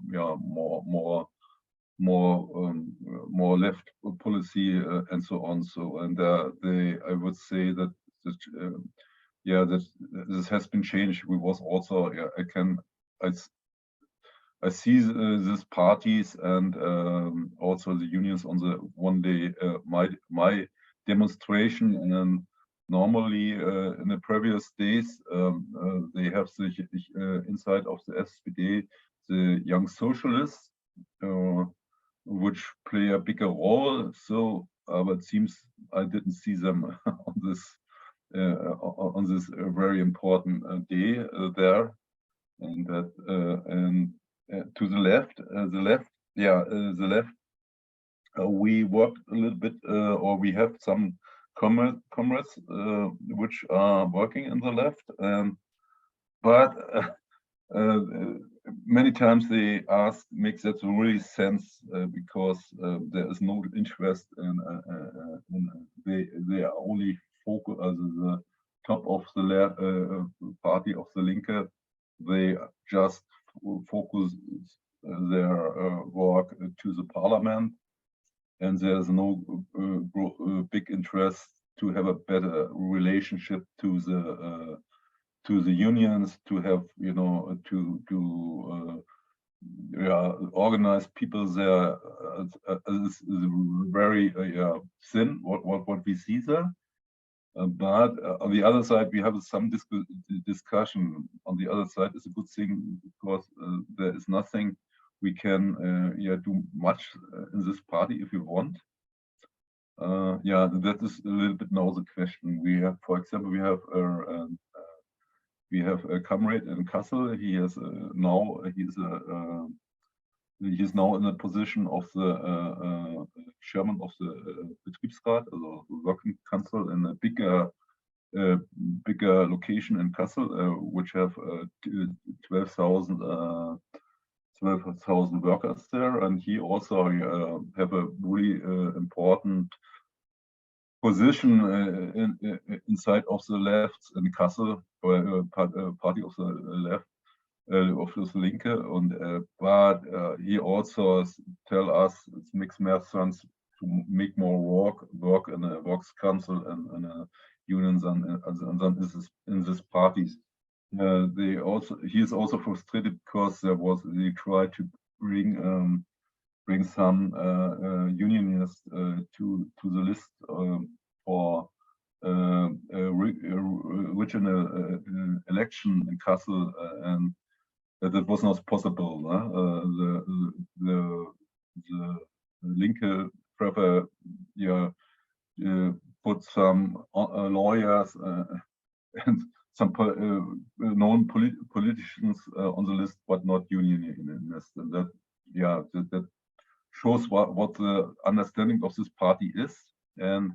more left policy and so on. So I would say that that this has been changed. We was also I see these parties and also the unions on the one day my demonstration, and normally in the previous days they have the inside of the SPD the young socialists, which play a bigger role. So, but it seems I didn't see them on this very important day there. And that to the left, we worked a little bit, or we have some comrades which are working in the left, but many times they ask, makes that really sense because there is no interest in they are only focus as the top of the party of the Linke. They just focus their work to the parliament, and there's no big interest to have a better relationship to the unions, to have, you know, to organize people there. Is very thin what we see there. But on the other side, we have some discussion. On the other side, is a good thing because there is nothing we can do much in this party if you want. That is a little bit now the question. We have, for example, we have a comrade in Kassel. He is now he's now in the position of the chairman of the Betriebsrat, also working council in a bigger location in Kassel, which have 12,000 workers there, and he also have a really important position inside of the left in Kassel, party of the left. Of the Linke, but he also tell us it makes more sense to make more work in a works council and unions and in these parties. He is also frustrated because they tried to bring some unionists to the list for regional election in Kassel, and that was not possible. The Linke prefer put some lawyers and some known politicians on the list, but not unionists, and that shows what the understanding of this party is. And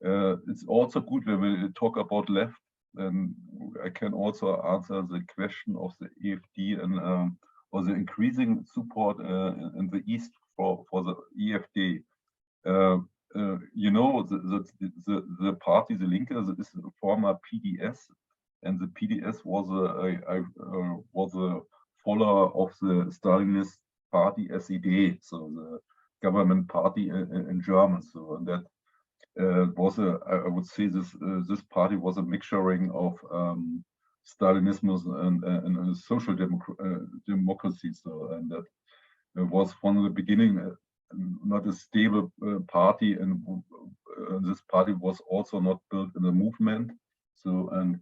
it's also good when we talk about left. And I can also answer the question of the EFD and or the increasing support in the East for the EFD. You know, the party, the Linke, is a former PDS, and the PDS was a follower of the Stalinist party SED, so the government party in German. So and that. Was I would say this party was a mixturing of Stalinism and social democracy. So, and that was from the beginning not a stable party, and this party was also not built in a movement. So, and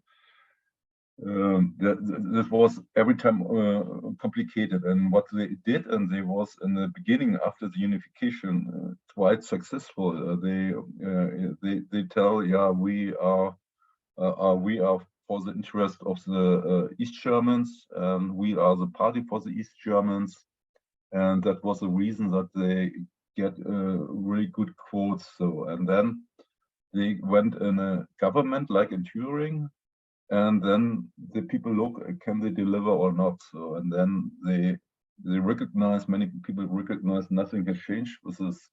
this was every time complicated, and what they did, and they was in the beginning after the unification quite successful. They tell, we are for the interest of the East Germans, and we are the party for the East Germans, and that was the reason that they get really good quotes. So, and then they went in a government like in Turing. And then the people look, can they deliver or not? So, and then they recognize, many people recognize nothing has changed with this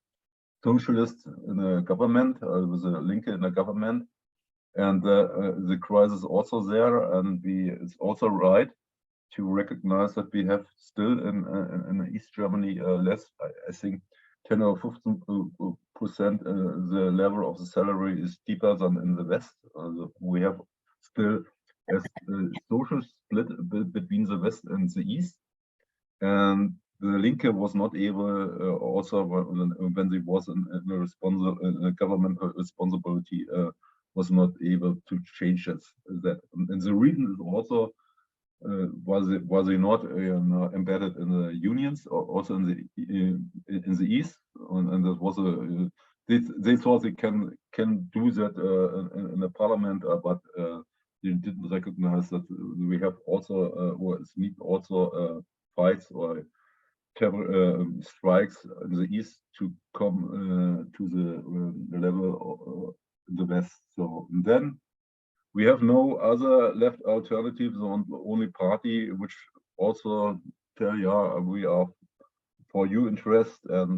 socialist in the government, with the Linke in the government. And the crisis also there, and it's also right to recognize that we have still in East Germany less, I think 10 or 15% the level of the salary is deeper than in the West. We have still a social split between the West and the East, and the Linke was not able also when they was in a government responsibility was not able to change that. And the reason is also was they not embedded in the unions or also in the East, and that was a they thought they can do that in the parliament, but they didn't recognize that we have also or it's need also fights or strikes in the East to come to the level of the West. So then we have no other left alternatives on the only party which also tell we are for your interest, and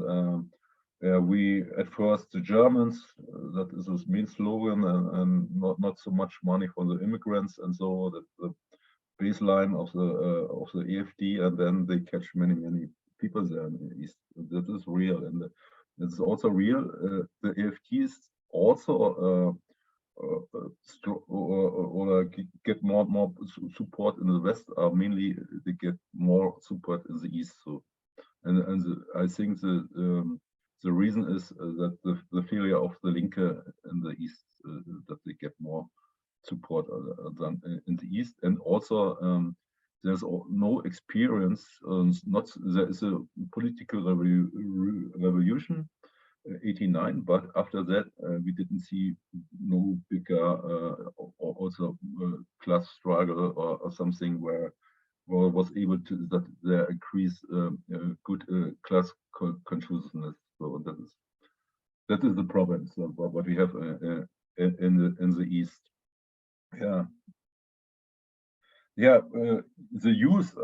we at first the Germans, that is his main slogan, and not so much money for the immigrants, and so that the baseline of the AfD, and then they catch many people there in the East. That is real, and it's also real. The AfD is also or get more support in the West. Mainly they get more support in the East. So, I think the reason is that the failure of the Linke in the East, that they get more support than in the East, and also there's no experience. There is a political revolution. 89, but after that we didn't see no bigger also class struggle or something where was able to that there increase good class consciousness. So that is the problem. So what we have in the East. The youth.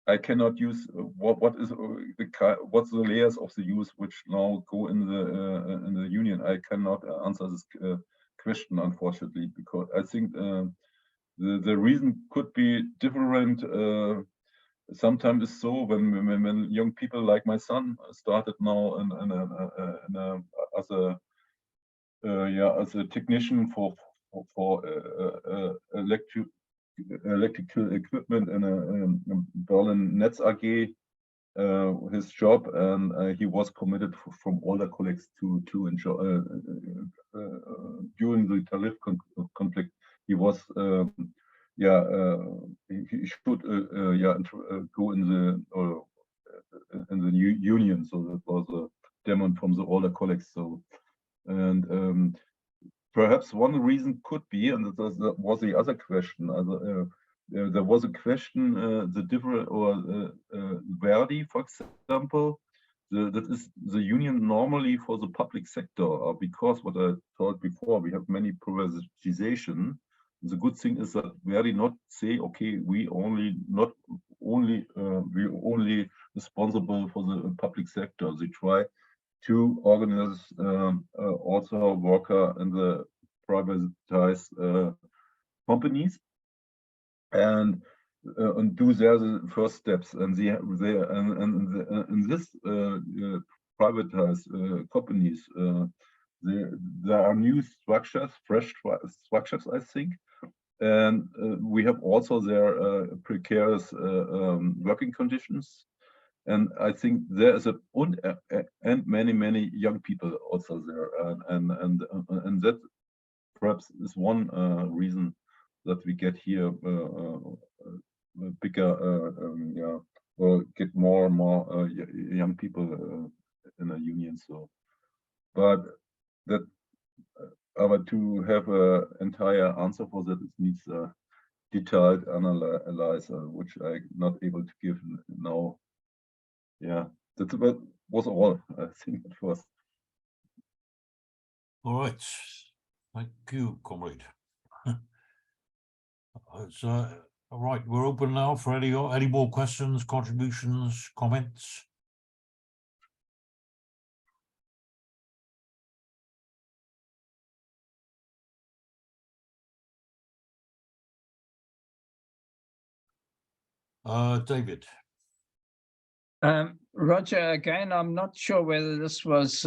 I cannot use what's the layers of the youth which now go in the union. I cannot answer this question, unfortunately, because I think the reason could be different. Sometimes it's so when young people like my son started now as a technician for electrical equipment in a Berlin Netz AG, his job, and he was committed from all the colleagues to enjoy during the tariff conflict. He was he should go in the union. So that was a demand from the older colleagues. So, and perhaps one reason could be, and that was the other question. There was a question, the different or Verdi, for example, that is the union normally for the public sector, because what I told before, we have many privatization. The good thing is that Verdi not say, okay, we only responsible for the public sector. They try to organize also worker in the privatized companies and do there the first steps. And in this privatized companies, there are new structures, fresh structures, I think. And we have also their precarious working conditions. And I think there is and many young people also there, and that perhaps is one reason that we get here bigger, or get more and more young people in a union. So, but that. But to have an entire answer for that, it needs a detailed analysis, which I'm not able to give now. Yeah, that's about was all I think at first. All right, thank you, comrade. So, all right, we're open now for any more questions, contributions, comments. David. Roger, again, I'm not sure whether this was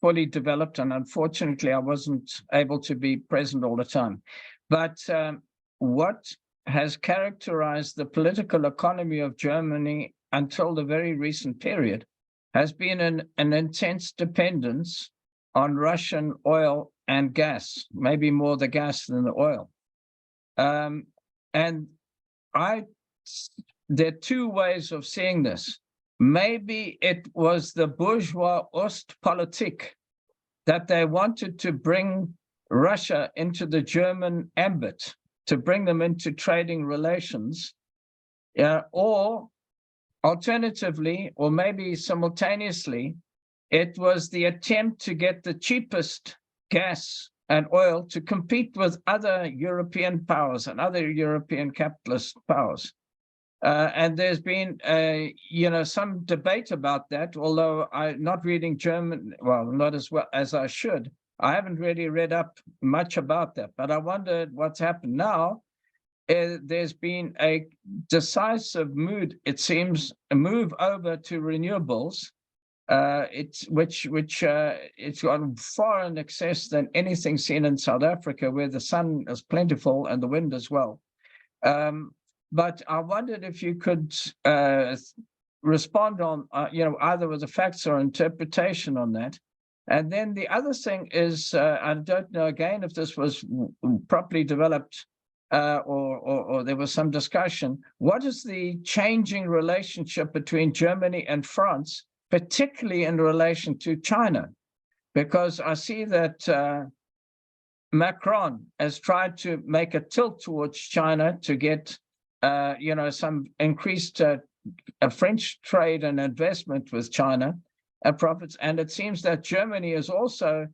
fully developed, and unfortunately, I wasn't able to be present all the time. But what has characterized the political economy of Germany until the very recent period has been an intense dependence on Russian oil and gas, maybe more the gas than the oil. And there are two ways of seeing this. Maybe it was the bourgeois Ostpolitik that they wanted to bring Russia into the German ambit, to bring them into trading relations, or alternatively, or maybe simultaneously, it was the attempt to get the cheapest gas and oil to compete with other European powers and other European capitalist powers. And there's been, some debate about that, although I'm not reading German, well, not as well as I should. I haven't really read up much about that, but I wondered what's happened now. There's been a decisive it seems, a move over to renewables. It's gone far in excess than anything seen in South Africa, where the sun is plentiful and the wind as well. But I wondered if you could respond on, either with the facts or interpretation on that. And then the other thing is, I don't know again if this was properly developed or there was some discussion. What is the changing relationship between Germany and France, particularly in relation to China? Because I see that Macron has tried to make a tilt towards China to get some increased French trade and investment with China profits. And it seems that Germany is also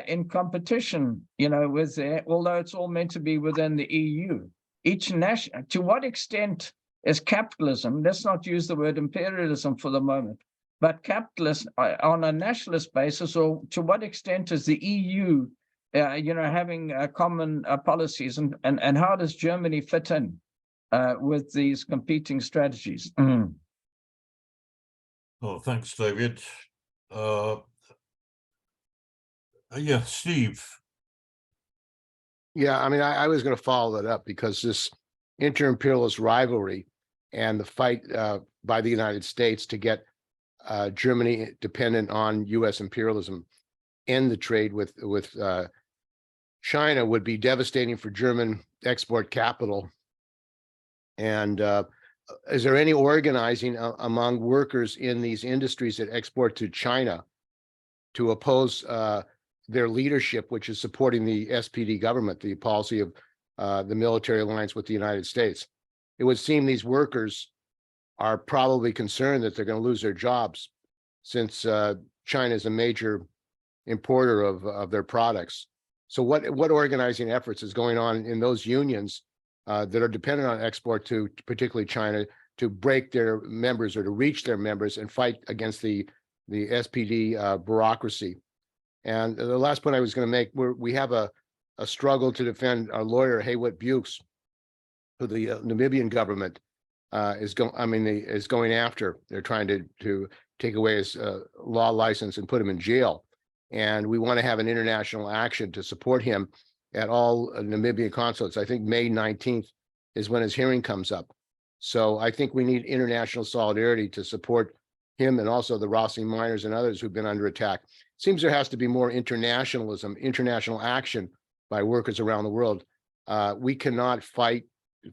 in competition, with although it's all meant to be within the EU. Each nation, to what extent is capitalism, let's not use the word imperialism for the moment, but capitalist on a nationalist basis, or to what extent is the EU, having common policies, and how does Germany fit in with these competing strategies? Oh, thanks, David. Yeah, Steve. Yeah, I mean, I was going to follow that up, because this inter-imperialist rivalry and the fight by the United States to get Germany dependent on U.S. imperialism, end the trade with China, would be devastating for German export capital. And is there any organizing among workers in these industries that export to China to oppose their leadership, which is supporting the SPD government, the policy of the military alliance with the United States? It would seem these workers are probably concerned that they're going to lose their jobs, since China is a major importer of their products. So what organizing efforts is going on in those unions that are dependent on export to particularly China, to break their members or to reach their members and fight against the SPD bureaucracy? And the last point I was going to make, we have a struggle to defend our lawyer Haywood Bukes, who the Namibian government is going after. They're trying to take away his law license and put him in jail. And we want to have an international action to support him at all Namibian consulates. I think May 19th is when his hearing comes up. So I think we need international solidarity to support him, and also the Rossi miners and others who've been under attack. Seems there has to be more internationalism, international action by workers around the world. We cannot fight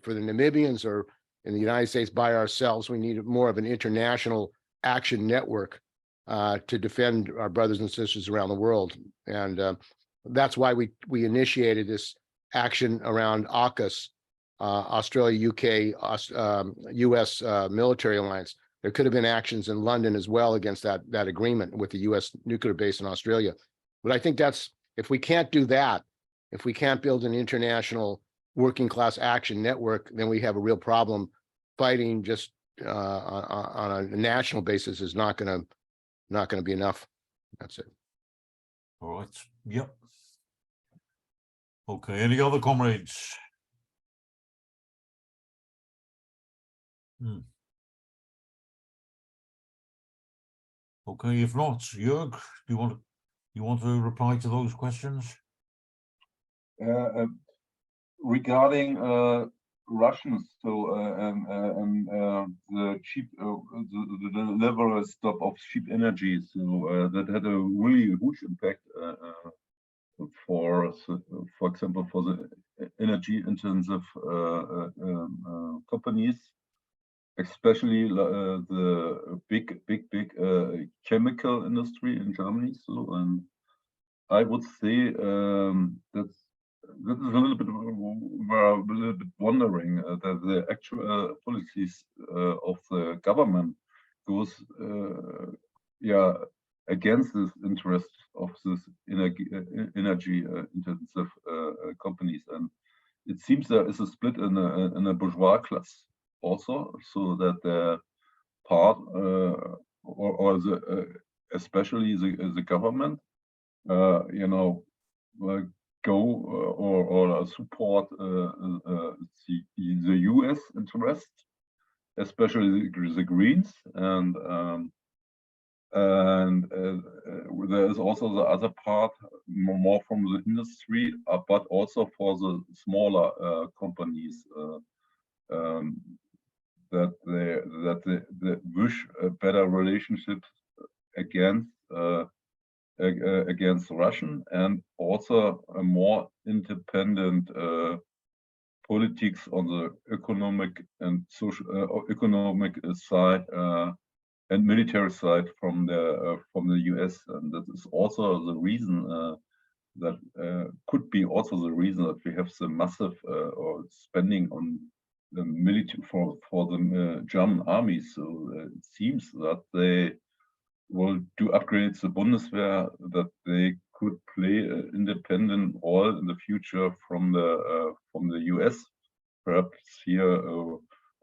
for the Namibians or in the United States by ourselves. We need more of an international action network to defend our brothers and sisters around the world. And that's why we initiated this action around AUKUS, Australia, UK, US military alliance. There could have been actions in London as well against that agreement with the US nuclear base in Australia. But I think if we can't do that, if we can't build an international working class action network, then we have a real problem. Fighting just on a national basis is not going to be enough. That's it. All right. Yep. Okay. Any other comrades? Okay. If not, Joerg, do you want to reply to those questions? Regarding Russians, so the cheap, the level stop of cheap energy. So that had a really huge impact for example, for the energy-intensive companies, especially the big chemical industry in Germany. So, and I would say that is a little bit we're a little bit wondering that the actual policies of the government goes against this interest of this energy intensive companies, and it seems there is a split in a bourgeois class also, so that the part or the especially the government go or support the US interest, especially the Greens, and there is also the other part more from the industry, but also for the smaller companies that they wish a better relationship against Russian, and also a more independent politics on the economic and social economic side and military side from the US, and that is also the reason that could be also the reason that we have the massive or spending on the military for the German army. So it seems that they will do upgrades the Bundeswehr, that they could play an independent role in the future from the US, perhaps here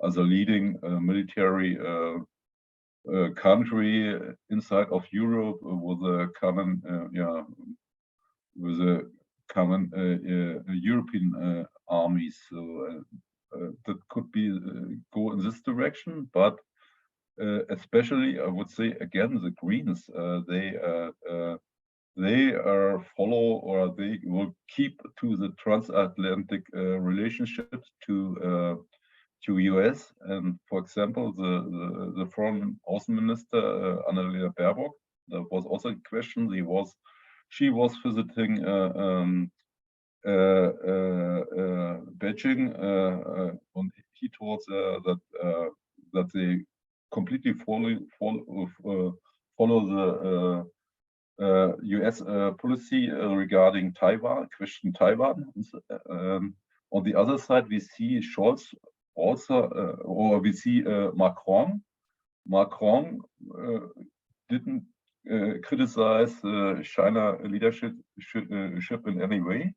as a leading military country inside of Europe with a common European army. So that could be go in this direction, but especially I would say again the Greens they follow, or they will keep to the transatlantic relationships to US. And for example, the foreign minister Annalena Baerbock, that was also a question. She was visiting Beijing, and he told that they completely follow the US policy regarding Taiwan, question Taiwan. On the other side, we see Scholz also, or we see Macron. Macron didn't criticize China leadership in any way,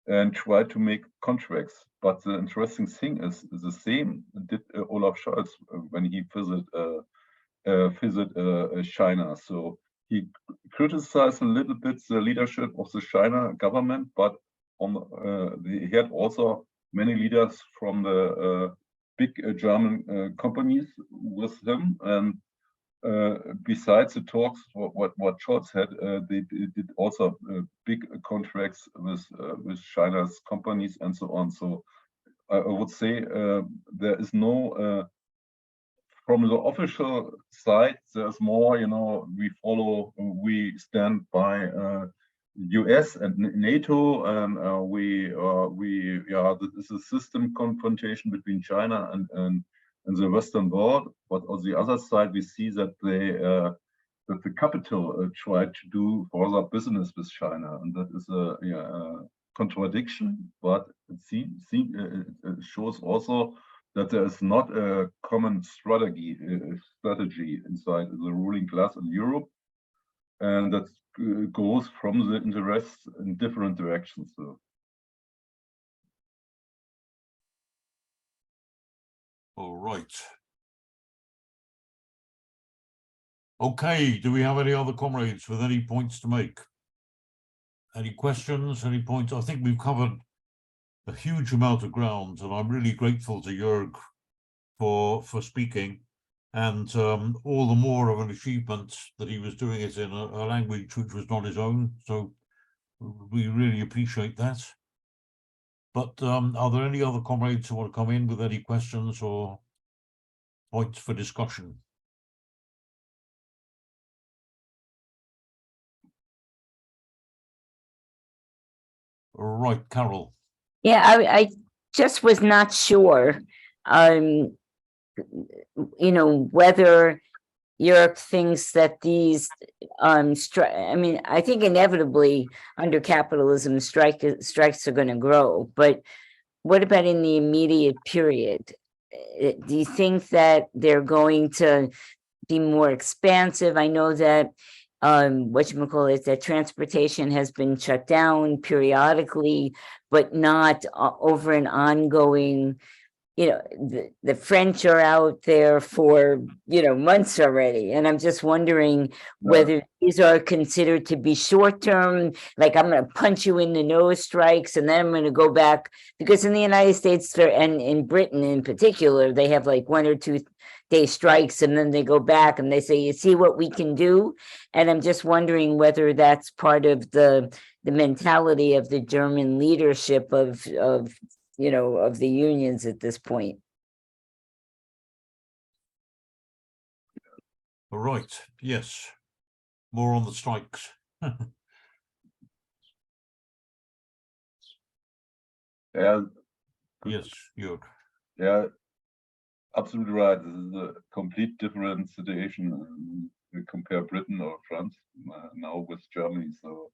and tried to make contracts. But the interesting thing is the same did Olaf Scholz when he visited China. So he criticized a little bit the leadership of the China government, but he had also many leaders from the big German companies with him. And besides the talks, what Scholz had, they did also big contracts with China's companies and so on. So I would say there is no, from the official side, there's more, we stand by US and NATO, and this is a system confrontation between China and the Western world. But on the other side, we see that that the capital tried to do further business with China, and that is a contradiction. But it shows also that there is not a common strategy inside the ruling class in Europe, and that goes from the interests in different directions. So. All right. Okay, do we have any other comrades with any points to make? Any questions, any points? I think we've covered a huge amount of ground, and I'm really grateful to Joerg for speaking, and all the more of an achievement that he was doing it in a language which was not his own. So we really appreciate that. But are there any other comrades who want to come in with any questions or points for discussion. Right, Carol. Yeah, I just was not sure, you know, whether Joerg thinks that these, I mean, I think inevitably under capitalism, strikes are going to grow, but what about in the immediate period? Do you think that they're going to be more expansive? I know that whatchamacallit, that transportation has been shut down periodically, but not over an ongoing, you know, the French are out there for, you know, months already. And I'm just wondering whether these are considered to be short-term, like I'm going to punch you in the nose strikes, and then I'm going to go back, because in the United States and in Britain in particular, they have like 1 or 2 day strikes, and then they go back and they say, you see what we can do? And I'm just wondering whether that's part of the mentality of the German leadership of you know, of the unions at this point. All right, yes. More on the strikes. Yeah, Yes, Joerg. yeah, absolutely right. This is a complete different situation. We compare Britain or France now with Germany. So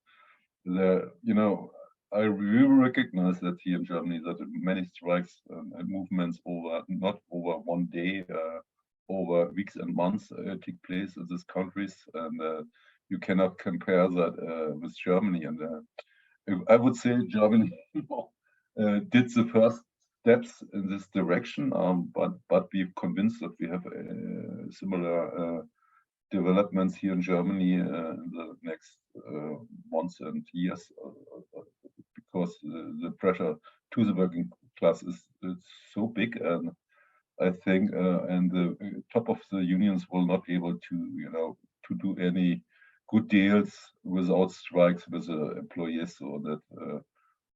you know, I really recognize that here in Germany that many strikes and movements over not over one day, over weeks and months take place in these countries, and you cannot compare that with Germany. And I would say Germany did the first steps in this direction, but we're convinced that we have similar developments here in Germany in the next months and years, because the pressure to the working class is so big, and I think and the top of the unions will not be able to, you know, to do any good deals without strikes with the employees. So that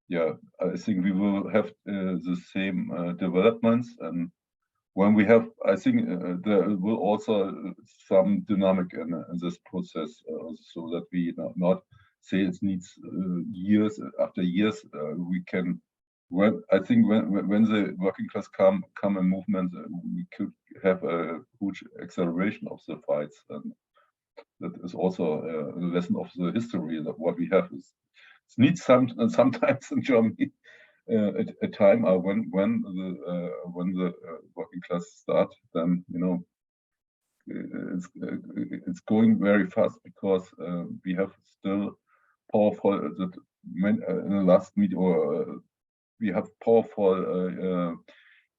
yeah, I think we will have the same developments, and when we have, I think there will also some dynamic in this process, so that we not say it needs years after years. We can, I think when the working class come in movement, we could have a huge acceleration of the fights, and that is also a lesson of the history. That what we have is it needs sometimes in Germany a time when the working class start, then you know it's going very fast, because we have still powerful in the last meet, or we have powerful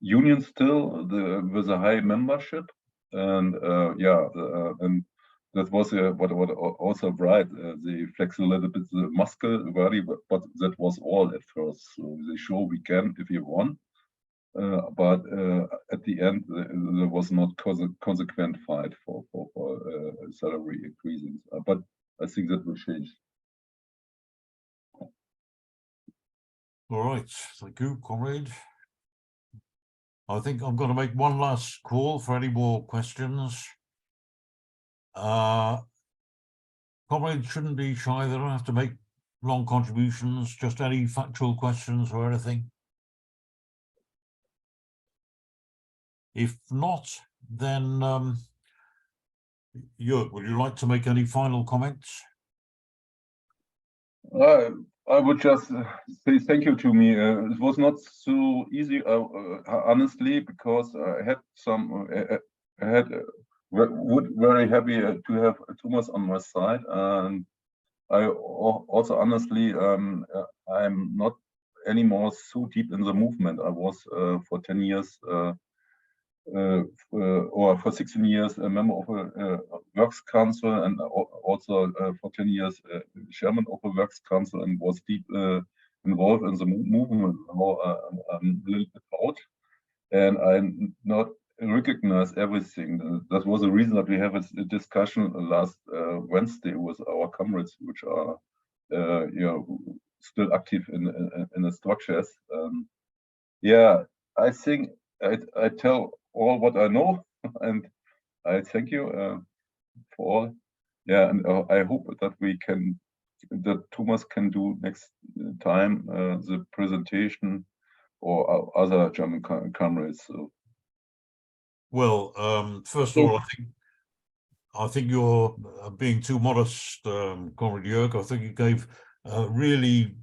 unions still with a high membership, and yeah, and that was what also right. They flex a little bit the muscle body, but that was all at first. So they show we can if you want, but at the end there was not consequent fight for salary increasing. But I think that will change. All right, thank you, comrade. I think I'm going to make one last call for any more questions. Comrades shouldn't be shy. They don't have to make long contributions, just any factual questions or anything. If not, then Joerg, would you like to make any final comments? I would just say thank you to me. It was not so easy, honestly, because I had some, very happy to have Thomas on my side, and I also honestly, I'm not anymore so deep in the movement. I was for 10 years or for 16 years a member of a works council, and also for 10 years chairman of a works council, and was deep involved in the movement. Now I'm a little bit out, and I'm not recognize everything. That was the reason that we have a discussion last Wednesday with our comrades, which are you know, still active in the structures. Yeah, I think I tell all what I know, and I thank you for all. Yeah, and I hope that that Thomas can do next time the presentation or other German comrades. So. Well, first of all, I think you're being too modest, Comrade Joerg. I think you gave really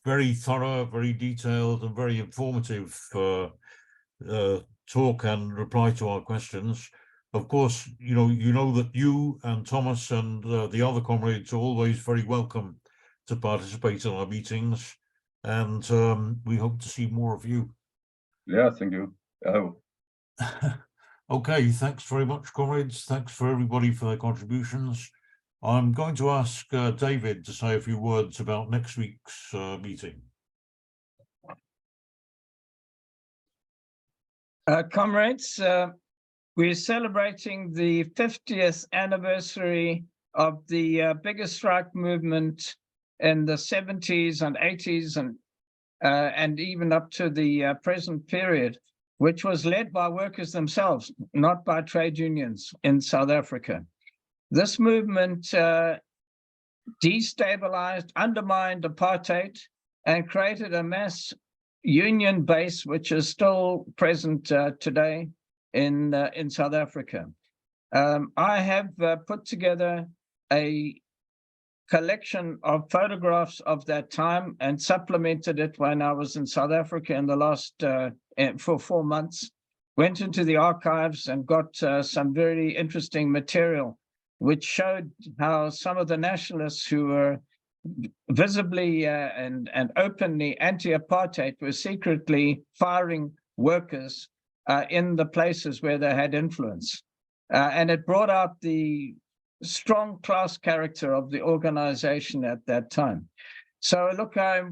very thorough, very detailed, and very informative talk and reply to our questions. Of course, you know that you and Thomas and the other comrades are always very welcome to participate in our meetings, and we hope to see more of you. Yeah, thank you. Okay, thanks very much, comrades. Thanks for everybody for their contributions. I'm going to ask David to say a few words about next week's meeting. Comrades, we're celebrating the 50th anniversary of the biggest strike movement in the 70s and 80s and even up to the present period, which was led by workers themselves, not by trade unions in South Africa. This movement destabilized, undermined apartheid, and created a mass union base, which is still present today in South Africa. I have put together a collection of photographs of that time and supplemented it when I was in South Africa in the last for 4 months. Went into the archives and got some very interesting material, which showed how some of the nationalists who were visibly and openly anti-apartheid were secretly firing workers in the places where they had influence. And it brought out the strong class character of the organization at that time. So look, I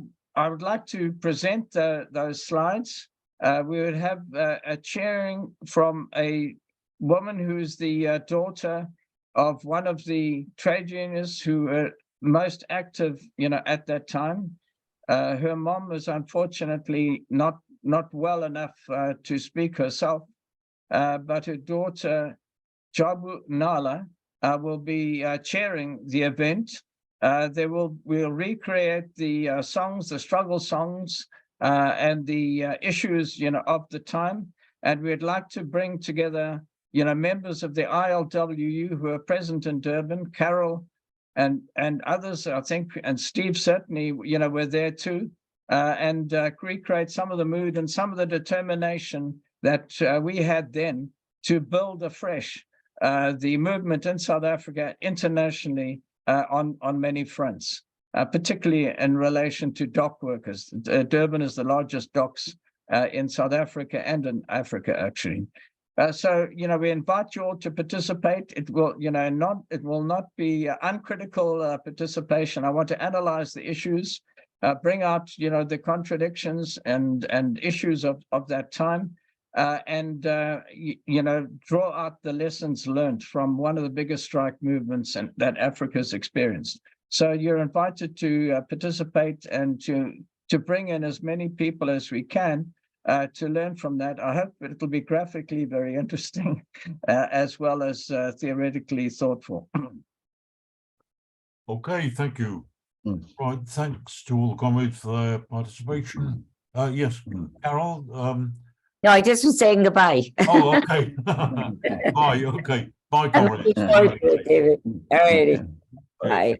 would like to present those slides. We would have a chairing from a woman who's the daughter of one of the trade unionists who were most active, at that time. Her mom was unfortunately not well enough to speak herself, but her daughter, Jabu Nala, will be chairing the event. We'll recreate the songs, the struggle songs, and the issues, of the time. And we'd like to bring together, members of the ILWU who are present in Durban, Carol and others, I think, and Steve certainly, were there too, and recreate some of the mood and some of the determination that we had then to build afresh the movement in South Africa internationally on many fronts, particularly in relation to dock workers. Durban is the largest docks in South Africa and in Africa, actually. So, we invite you all to participate. It will, it will not be uncritical participation. I want to analyze the issues, bring out, the contradictions and issues of that time. And draw out the lessons learned from one of the biggest strike movements that Africa's experienced. So you're invited to participate and to bring in as many people as we can to learn from that. I hope it'll be graphically very interesting as well as theoretically thoughtful. Okay, thank you. Right, thanks to all the comrades for their participation. Yes, Carol. No, I just was saying goodbye. Oh, okay. Bye. Okay. Bye, I'm comrades. looking forward to it, David. All righty. Bye.